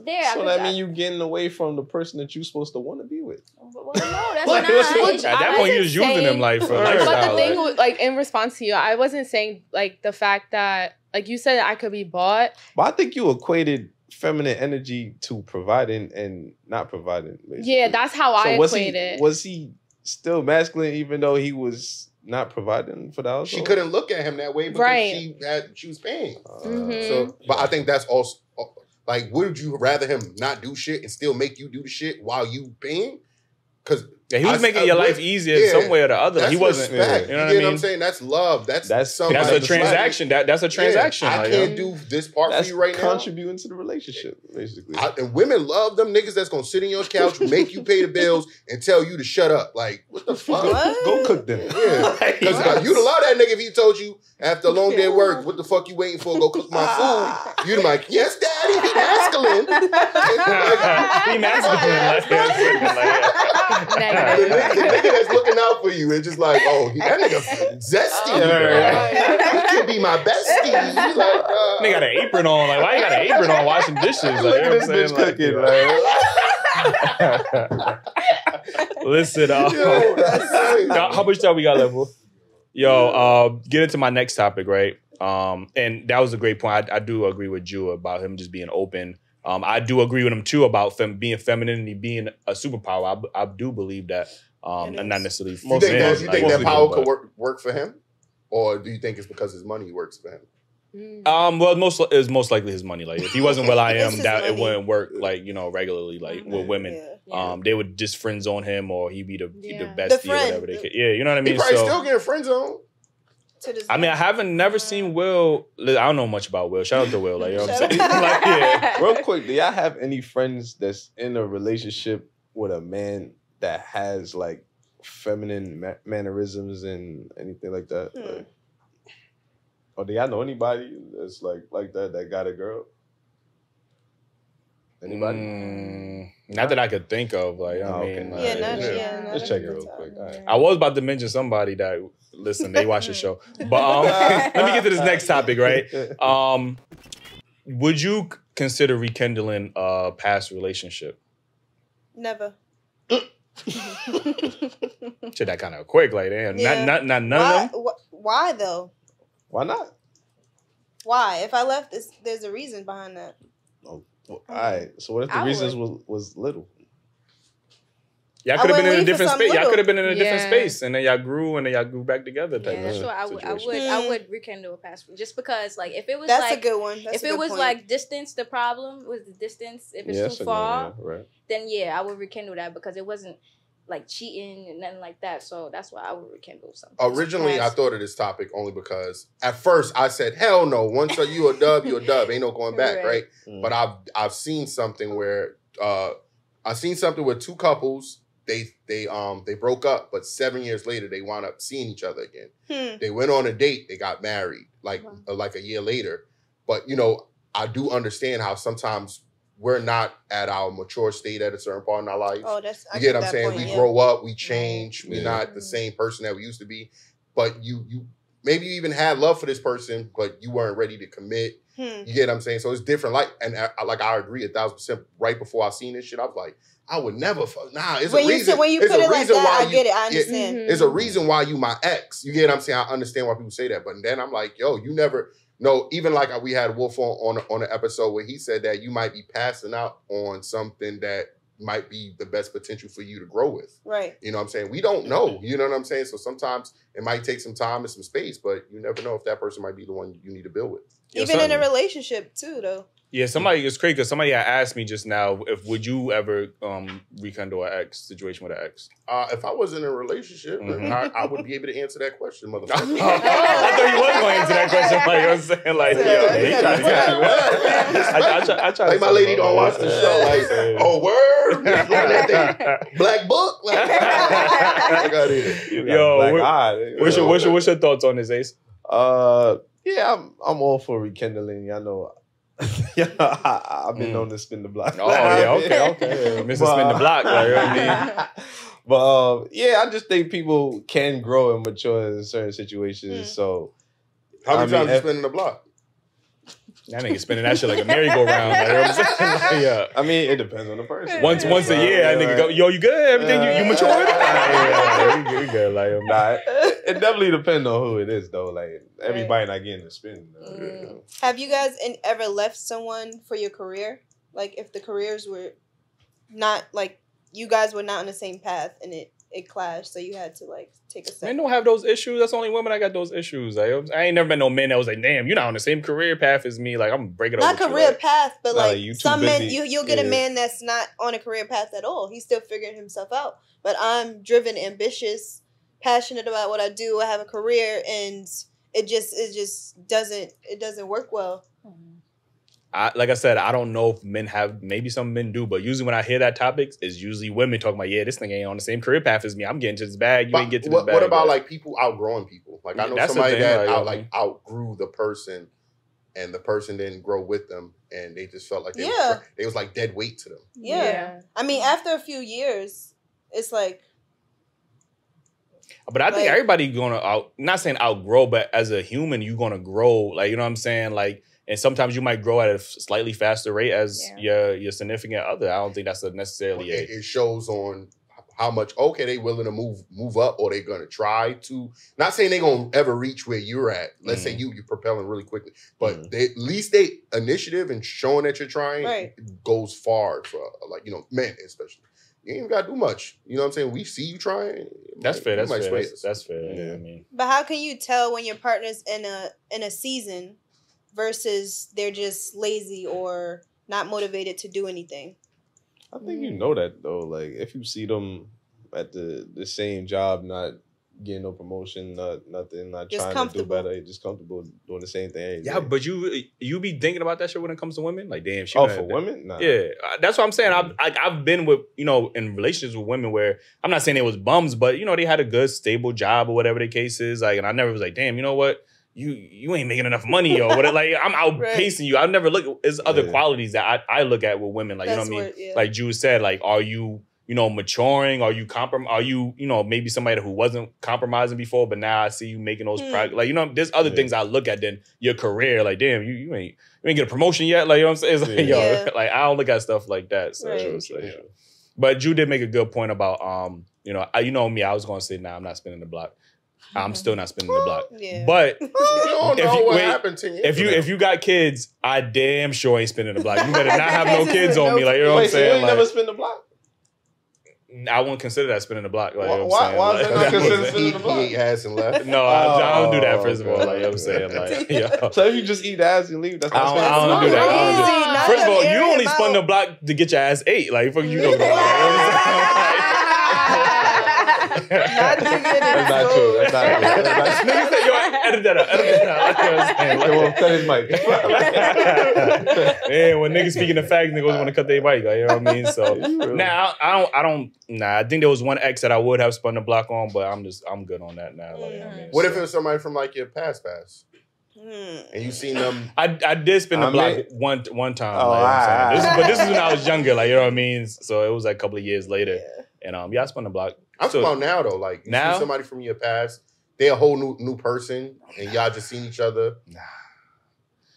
There, so that means you getting away from the person that you're supposed to want to be with. Well, no, that's not. At that point, you're just using him like for lifestyle. But the thing, like in response to you, I wasn't saying like the fact that, like you said, I could be bought. But I think you equated feminine energy to providing and not providing. Basically. Yeah, that's how I equate it. Was he still masculine even though he was not providing for the household? She couldn't look at him that way because she was paying. So, but I think that's also. Like, would you rather him not do shit and still make you do the shit while you paying? Because he was making your life easier some way or the other. He wasn't. Respect. You know what I'm saying? That's love. That's a transaction. That's a transaction. I can't do this part for you right now. Contributing to the relationship, basically. And women love them niggas that's gonna sit on your couch, make you pay the bills, and tell you to shut up. Like, what the fuck? Go cook dinner. Yeah, because you'd allow that nigga if he told you after a long day of work, what the fuck you waiting for? Go cook my food. You'd be like, yes, daddy, be masculine. Be masculine. The nigga that's looking out for you is just like, oh, that nigga zesty. He could be my bestie. Like, nigga got an apron on. Like, why you got an apron on washing dishes? Like, look at this bitch cooking. Listen, how much time we got left? Yo, get into my next topic, right? And that was a great point. I do agree with Drew about him just being open. I do agree with him too about being femininity being a superpower. I do believe that, and not necessarily. You think that power could work for him, or do you think it's because his money works for him? Well, it's most likely his money. Like, if he wasn't Will I Am, it wouldn't work like regularly. Like with women, they would just friend zone him, or he'd be the bestie or whatever they could. Yeah, you know what I mean. He probably still getting friend zone. I mean, I haven't never seen Will. I don't know much about Will. Shout out to Will. Like, you know what I'm saying? Like, yeah. Real quick, do y'all have any friends that's in a relationship with a man that has like feminine mannerisms and anything like that? Like, or do y'all know anybody that's like that got a girl? Anybody? Not that I could think of. Like, I mean, let's check it real quick. Right. I was about to mention somebody that they watch the show, but let me get to this next topic. Right? Would you consider rekindling a past relationship? Never. Shit, that kind of quick, like damn. Not none of them. Why though? Why not? Why? If I left, there's a reason behind that. Oh, well, all right. So what if the reasons was little? Y'all could have been in a different space. Y'all could have been in a different space, and then y'all grew back together. Yeah, sure. I would rekindle a past just because, like, if it was that's a good one. If it was point. Like distance, the problem was the distance. If it's too far, then I would rekindle that because it wasn't like cheating and nothing like that. So that's why I would rekindle something. Originally, I thought of this topic only because at first I said, hell no. Once you a dub, you a dub. Ain't no going back, right? But I've seen something where with two couples. They broke up, but 7 years later they wound up seeing each other again. They went on a date. They got married like a year later. But I do understand how sometimes we're not at our mature state at a certain part in our life. Oh, you get what I'm saying? We grow up, we change. We're not the same person that we used to be. But you maybe you even had love for this person, but you weren't ready to commit. You get what I'm saying? So it's different. Like, and I agree 1,000%. Right before I seen this shit, I was like, I would never fuck. Nah, it's a reason. When you put it like that, I get it. I understand. There's a reason why you my ex. You get what I'm saying? I understand why people say that. But then I'm like, yo, you never. No, even like we had Wolf on an episode where he said that you might be passing out on something that might be the best potential for you to grow with. Right. You know what I'm saying? We don't know. You know what I'm saying? So sometimes it might take some time and some space, but you never know if that person might be the one you need to build with. Even in a relationship too, though. Yeah, it's crazy because somebody had asked me just now if would you ever rekindle an ex situation with an ex? If I was in a relationship, I would be able to answer that question, motherfucker. I thought you was going to answer that question. Like, you know what I'm saying? Like, I try like my lady don't watch the show. Like, oh, word? Black book? Like, I got it. Yo, what's your thoughts on this, Ace? Yeah, I'm all for rekindling. I know. Yeah, I've been known to spin the block. Oh yeah, okay. Mr. Spin the block. Like, you know what I mean? But yeah, I just think people can grow and mature in certain situations. So, how many times you spinning the block? That nigga spinning that shit like a merry-go-round. Like, you know what I'm saying? Like, yeah. I mean, it depends on the person. Once a year, that nigga go, yo, you good? Everything you matured? You good. Like, it definitely depends on who it is, though. Like, everybody not getting the spin. Have you guys ever left someone for your career? Like, if the careers were not, like, you guys were not on the same path and it clashed, so you had to, like, take a step. Men don't have those issues. That's only women that got those issues. Like, I ain't never met no men that was like, damn, you're not on the same career path as me. Like, I'm breaking up. Not career like, path, but like some men, you'll get a man that's not on a career path at all. He's still figuring himself out. But I'm driven, ambitious, passionate about what I do. I have a career, and it just doesn't work well. Like I said, I don't know if men have, maybe some men do, but usually when I hear that topic, it's usually women talking about, yeah, this thing ain't on the same career path as me. I'm getting to this bag. You ain't get to this bag. What about like people outgrowing people? Like I know somebody that outgrew the person and the person didn't grow with them and they just felt like they was like dead weight to them. Yeah. I mean, after a few years, it's like. But I think everybody gonna not saying outgrow, but as a human, you gonna grow. Like, you know what I'm saying? Like, and sometimes you might grow at a slightly faster rate as your significant other. I don't think that's necessarily it shows on how much they willing to move up, or they're gonna try to. Not saying they're gonna ever reach where you're at. Let's say you're propelling really quickly, but at least they initiative and showing that you're trying goes far for men especially. You ain't even gotta do much. You know what I'm saying? We see you trying. That's fair. That's fair. Yeah, I mean. But how can you tell when your partner's in a season versus they're just lazy or not motivated to do anything? I think you know that though. Like if you see them at the same job, not getting no promotion, nothing, not just trying to do better, just comfortable doing the same thing. Yeah, but you be thinking about that shit when it comes to women? Like, damn, for women? Nah. Yeah, that's what I'm saying. I've been with, in relationships with women where I'm not saying they was bums, but, they had a good, stable job or whatever the case is. Like, and I never was like, damn, you know what? You ain't making enough money or whatever. Like, I'm outpacing you. I never look. There's other qualities that I look at with women. Like, you know what I mean? Like Jude said, like, are you, maturing? Are you Are you, maybe somebody who wasn't compromising before, but now I see you making those like, there's other things I look at than your career. Like, damn, you ain't get a promotion yet. Like, you know what I'm saying? It's like, like, I don't look at stuff like that. So, But Jude did make a good point about, me. I was gonna say, nah, I'm not spinning the block. I'm still not spinning the block. Yeah. But you don't know what happened to you. If you got kids, I damn sure ain't spinning the block. You better not have no kids on me. Like, you know what I'm saying? You ain't never spin the block? I wouldn't consider that spinning the block. Like, why is that not considered spinning the block? He ass and left. No, I don't do that, first of all. Like, you know what I'm saying? Like, So if you just eat ass and leave, that's not I don't do that. First of all, you only spun the block to get your ass ate. Like, fuck you know. That's not true. Niggas say, yo, edit that out. Cut his mic. Man, when niggas speaking the facts, niggas want to cut their mic. Like, you know what I mean? So now I think there was one ex that I would have spun the block on, but I'm good on that now. Like, you know what I mean? What if it was somebody from like your past? And you seen them? I did spin the block one time. But this is when I was younger. Like, you know what I mean? So it was like a couple of years later. And I spun the block. I'm talking about now though. Like you see somebody from your past, they a whole new person, and y'all just seen each other.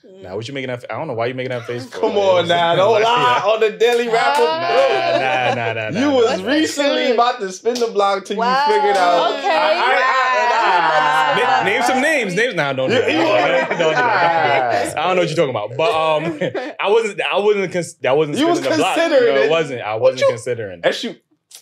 Nah, what you making that? I don't know why you making that face. Come on now, don't lie on the Daily Rapper. Nah. You was recently about to spin the block till you figured out. Okay. Name some names. Nah, don't do that. Don't do that. I don't know what you're talking about. But I wasn't spinning the block. No, it wasn't. I wasn't considering.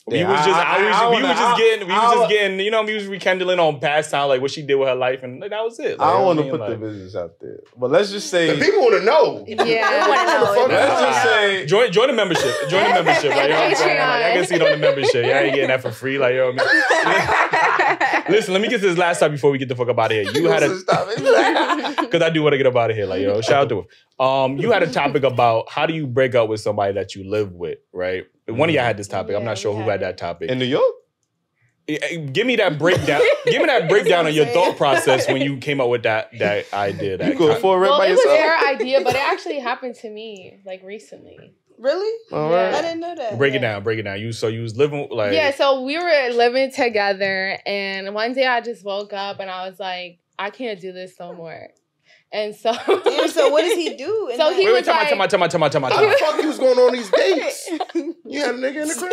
We was just getting, you know, we was rekindling on past time, like what she did with her life, and that was it. Like, I don't want to put the business out there, but let's just say the people want to know. Yeah, let's just say join the membership. Join the membership. Like, you know what I'm saying? Like, I can see it on the membership. Y'all ain't getting that for free. Like, you know what I mean? Listen, let me get to this last time before we get the fuck up out of here. You had because I do want to get up out of here. Like, you know, shout out to her. You had a topic about how do you break up with somebody that you live with, right? One of y'all had this topic. I'm not sure who had that topic. In New York? Give me that breakdown. Give me that breakdown of your thought process when you came up with that idea. You go for it by yourself? It was their idea, but it actually happened to me like recently. Really? Yeah. I didn't know that. Break it down. You was living like so we were living together, and one day I just woke up and I was like, I can't do this no more. And so, so what does he do? So he was like, How the fuck he was going on these dates? You had a nigga in the crib?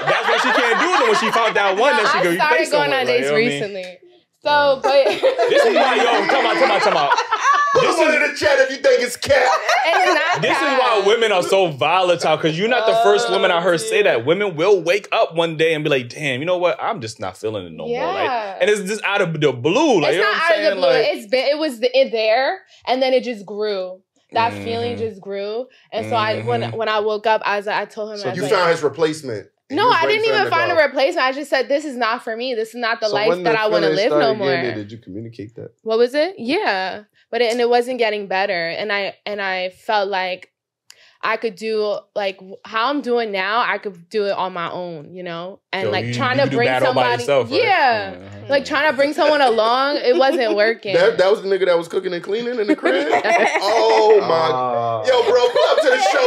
That's why she can't do it. When she found that one, that she go. I started going on dates recently. So, but this is why come on. Put this in the chat if you think it's cat. This is why women are so volatile, because you're not the first woman I heard say that. Women will wake up one day and be like, damn, you know what? I'm just not feeling it no more. Like, and it's just out of the blue. Like, it's not out of the blue. It was there, and then it just grew. That feeling just grew. And so when I woke up, I told him. So you found his replacement. No, I didn't even find a replacement. I just said, this is not for me. This is not the life that I want to live no more. Did you communicate that? What was it? Yeah. But it wasn't getting better. And I felt like I could do, like, how I'm doing now, I could do it on my own, you know? And, trying to bring somebody... Yourself, right? Yeah. Like, trying to bring someone along, it wasn't working. That was the nigga that was cooking and cleaning in the crib? Oh, my... Yo, bro, come up to the show,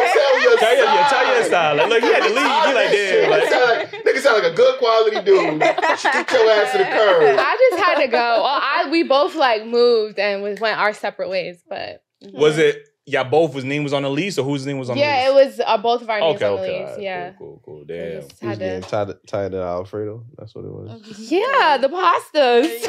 tell your style. Like, you had to leave. You like, damn. Nigga sound like a good quality dude. Get your ass to the curb. I just had to go. We both, like, moved and went our separate ways, but... Was it... Yeah, whose name was on the lease, or whose name was on the lease? Yeah, it was both of our names on the lease. Right, yeah. Cool. Damn. His name tied to Alfredo. That's what it was. Yeah, the pastas.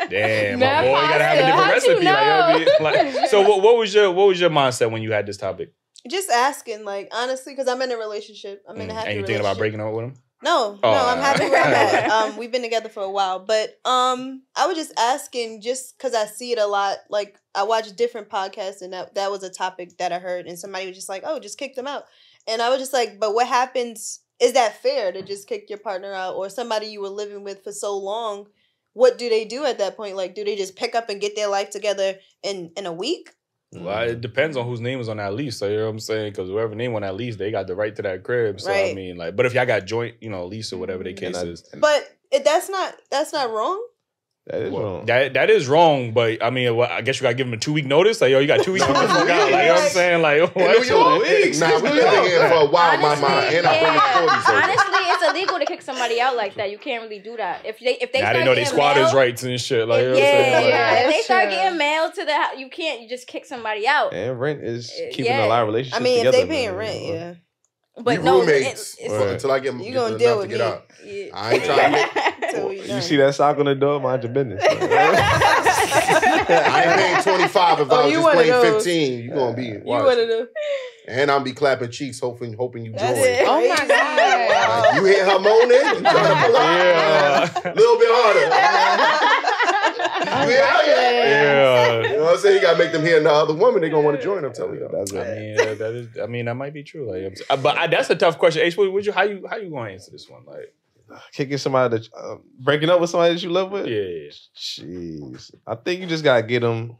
Damn, my boy, you gotta have a different recipe. Like, so what was your mindset when you had this topic? Just asking, like, honestly, because I'm in a relationship. I'm in a happy relationship. And you thinking about breaking up with him? No, I'm happy where I'm at. We've been together for a while, but I was just asking, just because I see it a lot. Like, I watch different podcasts, and that was a topic that I heard, and somebody was just like, "Oh, just kick them out," and I was just like, "But what happens? Is that fair to just kick your partner out, or somebody you were living with for so long? What do they do at that point? Like, do they just pick up and get their life together in a week?" Well, it depends on whose name is on that lease. So, you know what I'm saying? Because whoever name on that lease, they got the right to that crib. So, I mean, like, but if y'all got joint, you know, lease or whatever the case is. But that's not wrong. That is wrong. That is wrong, but I mean, I guess you got to give them a 2-week notice. Like, yo, you got 2 weeks to fuck out. Like, you know what I'm saying? Like, what? 2 weeks? Nah, we been here for a while, honestly, and I bring the 40s. Honestly, it's illegal to kick somebody out like that. You can't really do that. If they start didn't know they squatters' rights and shit. Like, if they start getting mail to the house, you just kick somebody out. And rent is keeping a lot of relationships. I mean, together, if they paying rent, yeah. But we roommates until I get enough to get out. Yeah. I ain't trying to you see that sock on the door? Mind your business. I ain't paying 25 if I was just playing 15. You gonna be and I'll be clapping cheeks, hoping you join. Oh my God! You hear her moaning? You trying to pull out? Yeah, a little bit harder. Yeah. You know what I'm saying? You gotta make them hear the other woman. They gonna want to join. I'm telling you. I mean, that might be true. Like, but that's a tough question. H, how you gonna answer this one? Like, kicking somebody that breaking up with somebody that you live with? Yeah. Jeez, I think you just gotta get them.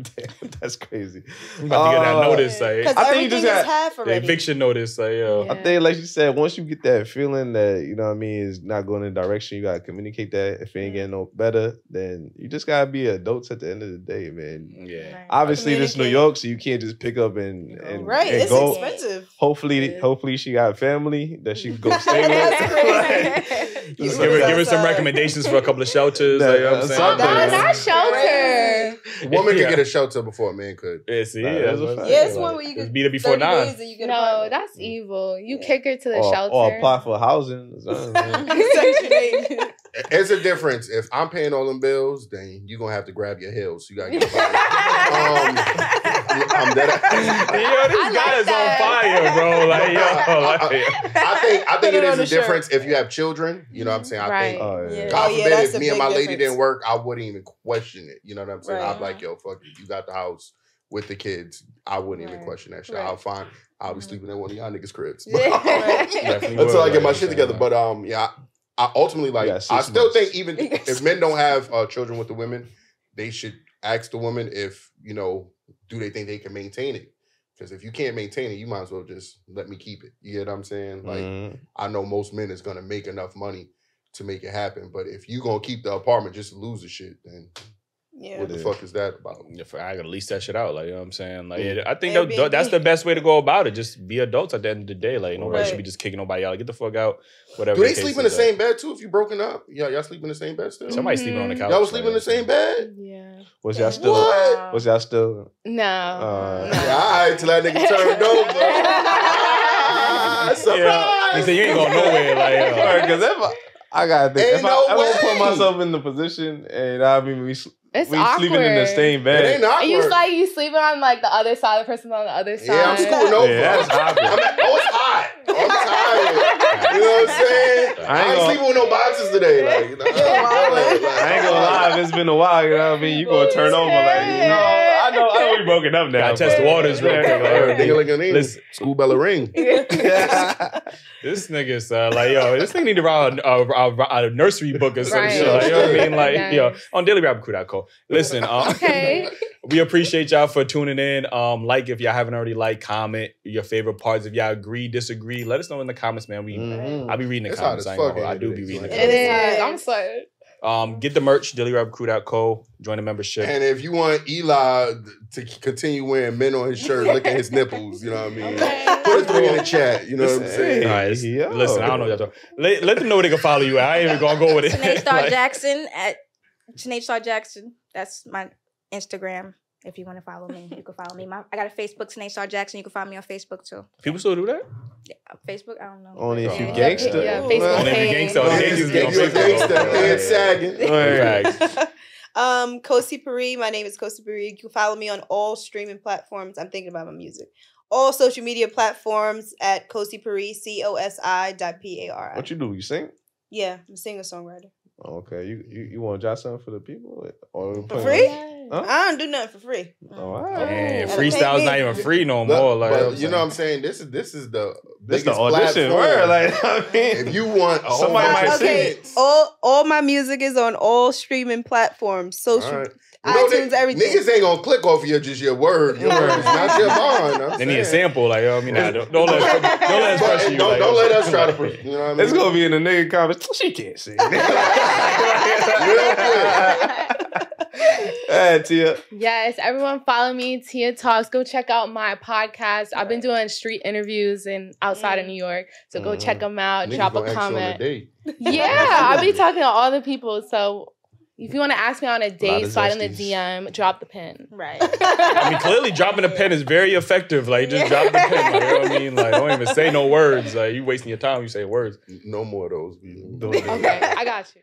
Damn, that's crazy. You about to get that notice, like, I think you just got the eviction notice, like, yo. I think, like you said, once you get that feeling that, you know what I mean, is not going in the direction, you gotta communicate that. If it ain't getting no better, then you just gotta be adults at the end of the day, man. Yeah. Obviously, this is New York, so you can't just pick up and it's go. Expensive. Hopefully she got family that she can go stay with. Give her some recommendations for a couple of shelters. Like, you know what I'm saying? Not shelter. Woman can get a shelter before a man could. Yeah, see, it's one where you could beat her before 9. No, that's evil. You kick her to the shelter. Or apply for housing. It's a difference. If I'm paying all them bills, then you're going to have to grab your heels. You got to get I'm dead. Yo, this guy is on fire, bro. Like, I think it is a difference if you have children. You know what I'm saying? I think, God forbid, if me and my lady didn't work, I wouldn't even question it. You know what I'm saying? I'd be like, yo, fuck it. You got the house with the kids. I wouldn't even question that shit. I'll be sleeping in one of y'all niggas' cribs. Until I get my shit together. But I ultimately I still think even if men don't have children with the women, they should ask the woman if, do they think they can maintain it? Because if you can't maintain it, you might as well just let me keep it. You get what I'm saying? Like, I know most men is going to make enough money to make it happen. But if you going to keep the apartment just to lose the shit, then what the fuck is that about? I gotta lease that shit out. Like, you know what I'm saying? Like, I think that's the best way to go about it. Just be adults at the end of the day. Like, nobody should be just kicking nobody out. Like, get the fuck out. Whatever. Do they sleep in the same bed too if you broken up? Y'all sleep in the same bed still? Somebody sleeping on the couch. Y'all was sleeping in the same bed? Yeah. Was y'all still? What? Was y'all still? No. Yeah, all right, till that nigga turned over. Surprise! He said you ain't going nowhere. Like, because I gotta think. If I put myself in the position and we sleeping in the same bed. It ain't awkward. And you sleeping on like the other side, the person on the other side. Yeah, I'm screwing over. Yeah, that's awkward. It's hot. I'm tired. You know what I'm saying? I ain't sleeping with no boxes today. Like, I ain't gonna lie, if it's been a while, you know what I mean? You gonna turn over I know we broken up now. Gotta test the waters real quick. Listen, school bell ring. This nigga's this nigga need to write a nursery book or some shit. Like, you know what I mean? Like, on Dailyrapupcrew.co. Listen, we appreciate y'all for tuning in. Like if y'all haven't already comment your favorite parts. If y'all agree, disagree, let us know in the comments, man. I'll be reading the comments. I do be reading the comments. It is. I'm excited. Get the merch, Dailyrapupcrew.co. Join the membership. And if you want Eli to continue wearing men on his shirt, licking his nipples, you know what I mean? Put a 3 in the chat, you know what I'm saying? All right, listen, I don't know what y'all talking. Let them know where they can follow you at. I ain't even gonna go with it. Sinead Star Jackson at Sinead Star Jackson. That's my Instagram. If you want to follow me, you can follow me. I got a Facebook, Sinead Star Jackson. You can find me on Facebook too. People still do that? Yeah, Facebook, I don't know. Only if you gangster. Yeah, Facebook. Only if you gangster. Head sagging. Kosi Pari. My name is Kosi Pari. You can follow me on all streaming platforms. I'm thinking about my music. All social media platforms at Kosi Pari, COSI.PARI. What you do? You sing? Yeah, I'm a singer-songwriter. Okay, you want to jot something for the people? Or for free? Huh? I don't do nothing for free. All right. Man, freestyle's not even free no more. But you know what I'm saying? This is the biggest platform. If you want somebody might sing it. All my music is on all streaming platforms. Social iTunes, everything. Niggas ain't gonna click off your word. Your word is not your bond. They need a sample. Like, I mean, don't let us pressure you. Don't let us try to. You know what I mean? It's gonna be in the nigga comments. She can't sing. Hey, Tia. Yes, everyone follow me, Tia Talks. Go check out my podcast. I've been doing street interviews outside of New York. So go check them out. Niggas drop a comment. Yeah, I'll be talking to all the people. So if you want to ask me on a date, slide in the DM, drop the pen. Right. I mean, clearly dropping a pen is very effective. Like, just drop the pen. Like, you know what I mean? Like, don't even say no words. Like, you wasting your time. You say words. No more of those. Okay, I got you.